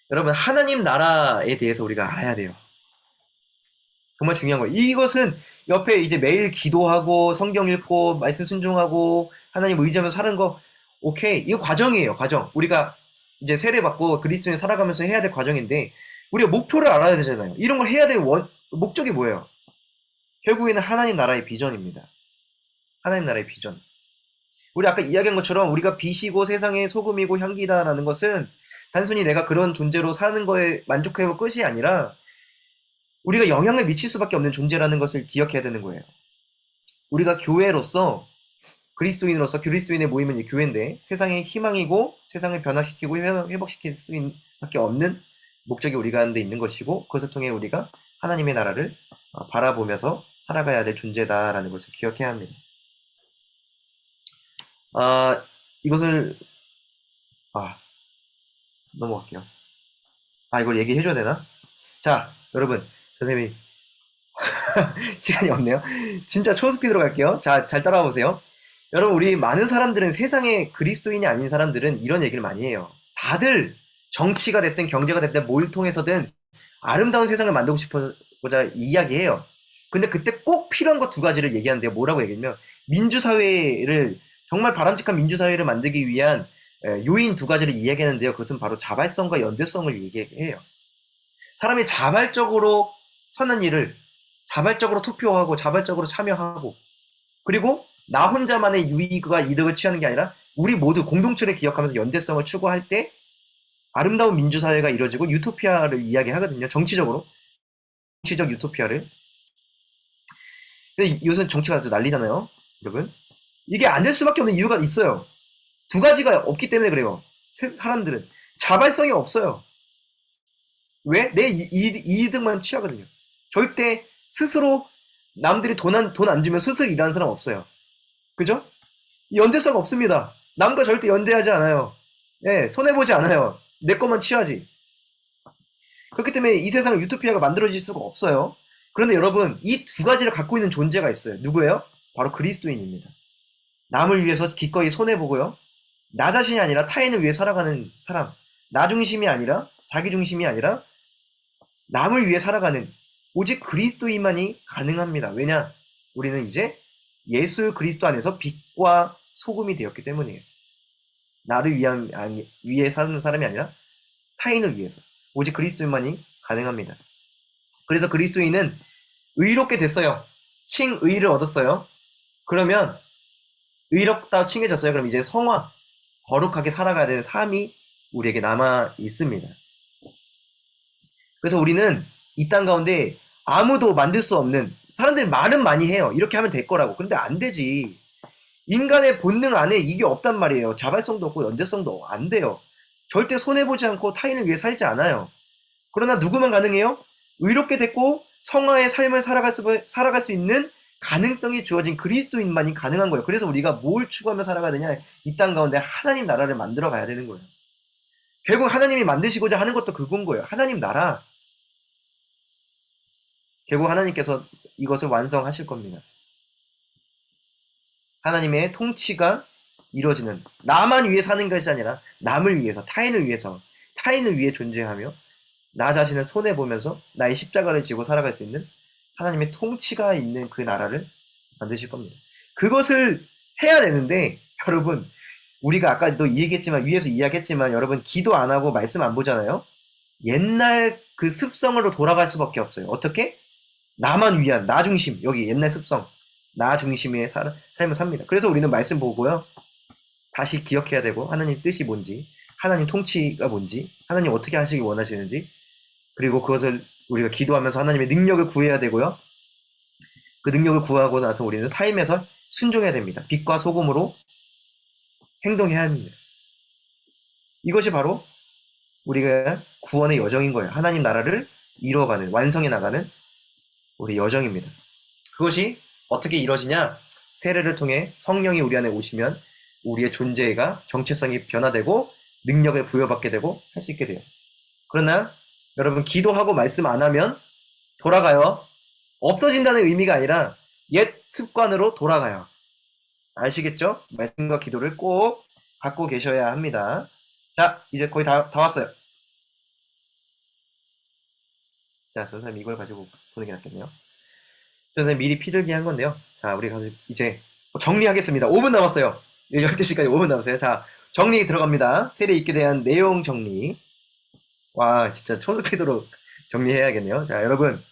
여러분 하나님 나라에 대해서 우리가 알아야 돼요. 정말 중요한 거예요. 이것은 옆에 이제 매일 기도하고 성경 읽고 말씀 순종하고 하나님 의지하면서 사는 거 오케이. 이거 과정이에요. 과정. 우리가 이제 세례받고 그리스도인 살아가면서 해야 될 과정인데 우리가 목표를 알아야 되잖아요. 이런 걸 해야 될 목적이 뭐예요? 결국에는 하나님 나라의 비전입니다. 하나님 나라의 비전. 우리 아까 이야기한 것처럼 우리가 빛이고 세상의 소금이고 향기다라는 것은 단순히 내가 그런 존재로 사는 거에 만족하고 끝이 아니라 우리가 영향을 미칠 수밖에 없는 존재라는 것을 기억해야 되는 거예요. 우리가 교회로서 그리스도인으로서 그리스도인의 모임은 이제 교회인데 세상의 희망이고 세상을 변화시키고 회복시킬 수밖에 없는 목적이 우리가 하는 데 있는 것이고 그것을 통해 우리가 하나님의 나라를 바라보면서 살아가야 될 존재다라는 것을 기억해야 합니다. 이것을 넘어갈게요. 이걸 얘기해줘야 되나? 자, 여러분, 선생님이 시간이 없네요. 진짜 초스피드로 갈게요. 자, 잘 따라와 보세요. 여러분, 우리 많은 사람들은 세상에 그리스도인이 아닌 사람들은 이런 얘기를 많이 해요. 다들 정치가 됐든 경제가 됐든 뭘 통해서든 아름다운 세상을 만들고 싶어보자 이야기해요. 근데 그때 꼭 필요한 것 두 가지를 얘기하는데요. 뭐라고 얘기하면 민주사회를 정말 바람직한 민주사회를 만들기 위한 요인 두 가지를 이야기하는데요. 그것은 바로 자발성과 연대성을 얘기해요. 사람이 자발적으로 선한 일을 자발적으로 투표하고 자발적으로 참여하고 그리고 나 혼자만의 유익과 이득을 취하는 게 아니라 우리 모두 공동체를 기억하면서 연대성을 추구할 때 아름다운 민주사회가 이루어지고 유토피아를 이야기하거든요. 정치적 유토피아를. 근데 요즘 정치가 아주 난리잖아요. 여러분. 이게 안 될 수밖에 없는 이유가 있어요. 두 가지가 없기 때문에 그래요. 사람들은 자발성이 없어요. 왜? 내 이득만 취하거든요. 절대 스스로 남들이 돈 안 주면 스스로 일하는 사람 없어요. 그죠? 연대성 없습니다. 남과 절대 연대하지 않아요. 예, 손해보지 않아요. 내 것만 취하지. 그렇기 때문에 이 세상은 유토피아가 만들어질 수가 없어요. 그런데 여러분, 이 두 가지를 갖고 있는 존재가 있어요. 누구예요? 바로 그리스도인입니다. 남을 위해서 기꺼이 손해보고요. 나 자신이 아니라 타인을 위해 살아가는 사람. 나 중심이 아니라, 자기 중심이 아니라 남을 위해 살아가는 오직 그리스도인만이 가능합니다. 왜냐? 우리는 이제 예수 그리스도 안에서 빛과 소금이 되었기 때문이에요. 나를 위해 사는 사람이 아니라 타인을 위해서. 오직 그리스도인만이 가능합니다. 그래서 그리스도인은 의롭게 됐어요. 칭의를 얻었어요. 그러면 의롭다 칭해졌어요. 그럼 이제 성화, 거룩하게 살아가야 되는 삶이 우리에게 남아 있습니다. 그래서 우리는 이 땅 가운데 아무도 만들 수 없는, 사람들이 말은 많이 해요. 이렇게 하면 될 거라고. 그런데 안 되지. 인간의 본능 안에 이게 없단 말이에요. 자발성도 없고 연대성도 안 돼요. 절대 손해보지 않고 타인을 위해 살지 않아요. 그러나 누구만 가능해요? 의롭게 됐고 성화의 삶을 살아갈 수 있는 가능성이 주어진 그리스도인만이 가능한 거예요. 그래서 우리가 뭘 추구하며 살아가야 되냐? 이 땅 가운데 하나님 나라를 만들어 가야 되는 거예요. 결국 하나님이 만드시고자 하는 것도 그건 거예요. 하나님 나라. 결국 하나님께서 이것을 완성하실 겁니다. 하나님의 통치가 이루어지는, 나만 위해 사는 것이 아니라 남을 위해서, 타인을 위해 존재하며 나 자신을 손해보면서 나의 십자가를 지고 살아갈 수 있는 하나님의 통치가 있는 그 나라를 만드실 겁니다. 그것을 해야 되는데 여러분, 우리가 아까도 위에서 이야기했지만 여러분, 기도 안 하고 말씀 안 보잖아요. 옛날 그 습성으로 돌아갈 수밖에 없어요. 어떻게? 나만 위한, 나 중심, 여기 옛날 습성, 나 중심의 삶을 삽니다. 그래서 우리는 말씀 보고요, 다시 기억해야 되고, 하나님 뜻이 뭔지, 하나님 통치가 뭔지, 하나님 어떻게 하시기 원하시는지, 그리고 그것을 우리가 기도하면서 하나님의 능력을 구해야 되고요. 그 능력을 구하고 나서 우리는 삶에서 순종해야 됩니다. 빛과 소금으로 행동해야 합니다. 이것이 바로 우리가 구원의 여정인 거예요. 하나님 나라를 이루어가는, 완성해 나가는 우리 여정입니다. 그것이 어떻게 이루어지냐? 세례를 통해 성령이 우리 안에 오시면 우리의 존재가, 정체성이 변화되고 능력을 부여받게 되고 할 수 있게 돼요. 그러나 여러분, 기도하고 말씀 안 하면 돌아가요. 없어진다는 의미가 아니라 옛 습관으로 돌아가요. 아시겠죠? 말씀과 기도를 꼭 갖고 계셔야 합니다. 자, 이제 거의 다 왔어요. 자, 전사님 이걸 가지고 보는 게 낫겠네요. 전사님 미리 필기 한 건데요. 자, 우리 이제 정리하겠습니다. 5분 남았어요. 12시까지 5분 남았어요. 자, 정리 들어갑니다. 세례 읽기에 대한 내용 정리. 와, 진짜 초스피드로 정리해야겠네요. 자, 여러분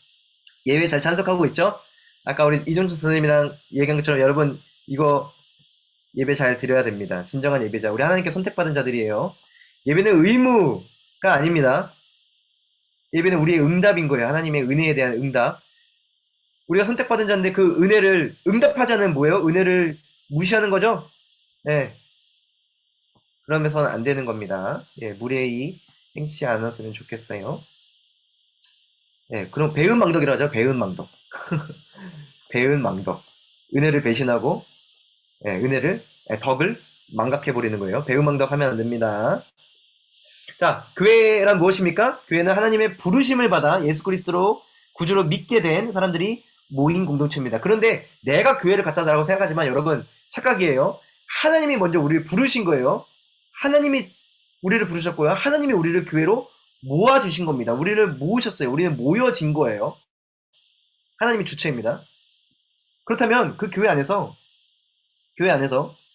예배 잘 참석하고 있죠? 아까 우리 이종철 선생님이랑 얘기한 것처럼 여러분 이거 예배 잘 드려야 됩니다. 진정한 예배자. 우리 하나님께 선택받은 자들이에요. 예배는 의무가 아닙니다. 예배는 우리의 응답인 거예요. 하나님의 은혜에 대한 응답. 우리가 선택받은 자인데 그 은혜를 응답하자는 뭐예요? 은혜를 무시하는 거죠? 네. 그러면서는 안 되는 겁니다. 예, 무례히 행치 않았으면 좋겠어요. 예, 그럼 배은망덕이라고 하죠. 배은망덕. 배은망덕. 은혜를 배신하고, 예, 덕을 망각해버리는 거예요. 배은망덕 하면 안 됩니다. 자, 교회란 무엇입니까? 교회는 하나님의 부르심을 받아 예수 그리스도로 구주로 믿게 된 사람들이 모인 공동체입니다. 그런데 내가 교회를 갖다 달라고 생각하지만 여러분 착각이에요. 하나님이 먼저 우리를 부르신 거예요. 하나님이 우리를 부르셨고요. 하나님이 우리를 교회로 모아주신 겁니다. 우리를 모으셨어요. 우리는 모여진 거예요. 하나님이 주체입니다. 그렇다면 그 교회 안에서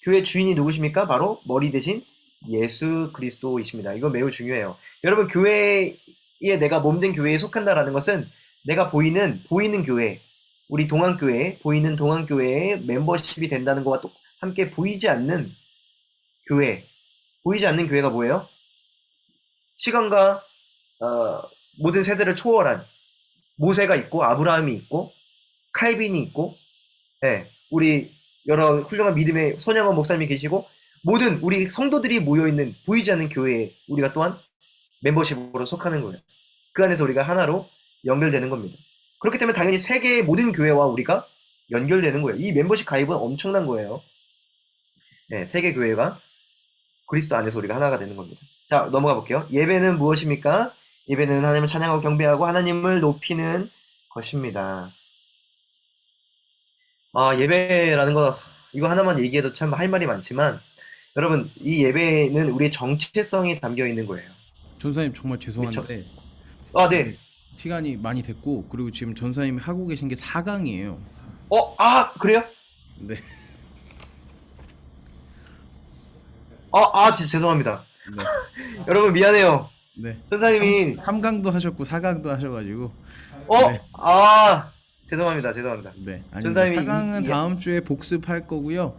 교회 주인이 누구십니까? 바로 머리 대신 예수 그리스도이십니다. 이거 매우 중요해요. 여러분 교회에 내가 몸된 교회에 속한다라는 것은 내가 보이는 교회, 우리 동안교회, 보이는 동안교회의 멤버십이 된다는 것과 또 함께 보이지 않는 교회, 보이지 않는 교회가 뭐예요? 시간과 모든 세대를 초월한 모세가 있고 아브라함이 있고 칼빈이 있고, 예, 우리 여러 훌륭한 믿음의 손양원 목사님이 계시고 모든 우리 성도들이 모여있는 보이지 않는 교회에 우리가 또한 멤버십으로 속하는 거예요. 그 안에서 우리가 하나로 연결되는 겁니다. 그렇기 때문에 당연히 세계의 모든 교회와 우리가 연결되는 거예요. 이 멤버십 가입은 엄청난 거예요. 네, 세계 교회가 그리스도 안에서 우리가 하나가 되는 겁니다. 자, 넘어가 볼게요. 예배는 무엇입니까? 예배는 하나님을 찬양하고 경배하고 하나님을 높이는 것입니다. 예배라는 거 이거 하나만 얘기해도 참 할 말이 많지만 여러분 이 예배는 우리의 정체성이 담겨 있는 거예요. 전사님 정말 죄송한데 네. 시간이 많이 됐고 그리고 지금 전사님이 하고 계신 게 4강이에요. 그래요? 네. 진짜 죄송합니다. 네. 여러분 미안해요. 네. 전사님이 3강도 하셨고 4강도 하셔가지고. 네. 죄송합니다. 네. 전사님이 4강은 다음 주에 복습할 거고요.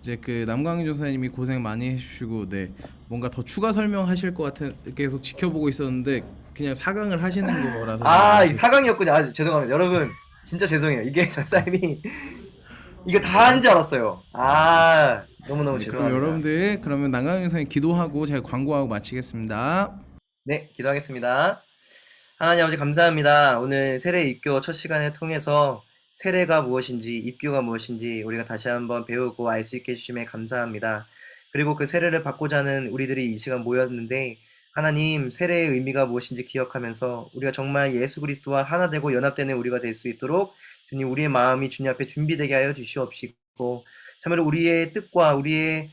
이제 그 남광희 전사님이 고생 많이 해주시고, 네, 뭔가 더 추가 설명하실 것 같은 계속 지켜보고 있었는데 그냥 4강을 하시는 거라서. 4강이었군요. 죄송합니다. 여러분 진짜 죄송해요. 이게 전사님이 이거 다 한 줄 알았어요. 너무너무 네, 죄송합니다. 그럼 여러분들 그러면 남광희 전사님 기도하고 제가 광고하고 마치겠습니다. 네, 기도하겠습니다. 하나님 아버지 감사합니다. 오늘 세례 입교 첫 시간을 통해서 세례가 무엇인지 입교가 무엇인지 우리가 다시 한번 배우고 알 수 있게 해주심에 감사합니다. 그리고 그 세례를 받고자 하는 우리들이 이 시간 모였는데 하나님 세례의 의미가 무엇인지 기억하면서 우리가 정말 예수 그리스도와 하나 되고 연합되는 우리가 될 수 있도록 주님 우리의 마음이 주님 앞에 준비되게 하여 주시옵시고 참으로 우리의 뜻과 우리의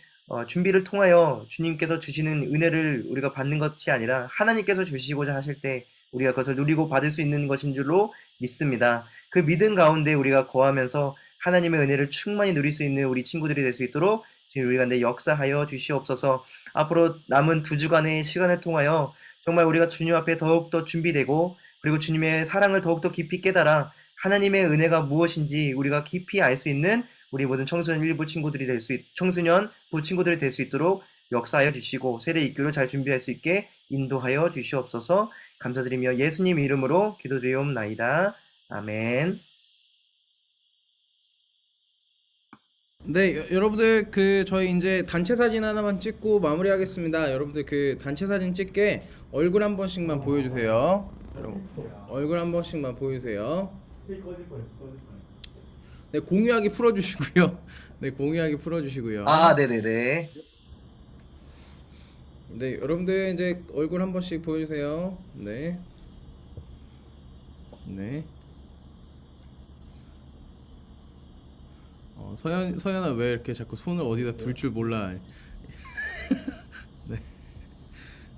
준비를 통하여 주님께서 주시는 은혜를 우리가 받는 것이 아니라 하나님께서 주시고자 하실 때 우리가 그것을 누리고 받을 수 있는 것인 줄로 믿습니다. 그 믿음 가운데 우리가 거하면서 하나님의 은혜를 충만히 누릴 수 있는 우리 친구들이 될 수 있도록 지금 우리 가운데 역사하여 주시옵소서. 앞으로 남은 2주간의 시간을 통하여 정말 우리가 주님 앞에 더욱더 준비되고 그리고 주님의 사랑을 더욱더 깊이 깨달아 하나님의 은혜가 무엇인지 우리가 깊이 알 수 있는 우리 모든 청소년 일부 친구들이 청소년 부 친구들이 될 수 있도록 역사하여 주시고 세례 입교를 잘 준비할 수 있게 인도하여 주시옵소서. 감사드리며 예수님 이름으로 기도드리옵나이다. 아멘. 네, 여러분들 저희 이제 단체 사진 하나만 찍고 마무리하겠습니다. 여러분들 그 단체 사진 찍게 얼굴 한 번씩만 보여주세요. 여러분, 얼굴 한 번씩만 보여주세요. 네, 공유하기 풀어주시고요. 네, 공유하기 풀어주시고요. 네네네. 네, 여러분들 이제 얼굴 한 번씩 보여주세요. 네. 서연아 왜 이렇게 자꾸 손을 어디다 둘 줄 몰라. 네.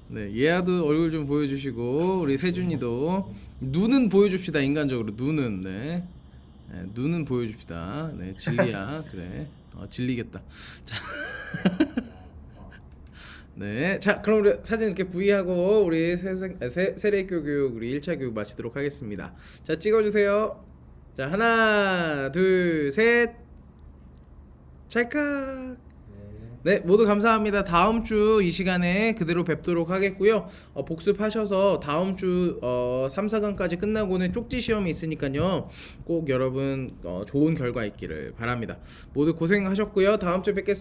네, 예아도 얼굴 좀 보여주시고 우리 세준이도 눈은 보여줍시다. 인간적으로 눈은 네, 눈은 보여줍시다. 네, 진리야 그래. 질리겠다. 자, 네, 자 그럼 우리 사진 이렇게 V하고 우리 세례교 교육 우리 1차 교육 마치도록 하겠습니다. 자 찍어주세요. 자 하나 둘 셋 찰칵. 네, 모두 감사합니다. 다음 주 이 시간에 그대로 뵙도록 하겠고요. 복습하셔서 다음 주 3, 4강까지 끝나고는 쪽지 시험이 있으니까요. 꼭 여러분 좋은 결과 있기를 바랍니다. 모두 고생하셨고요. 다음 주에 뵙겠습니다.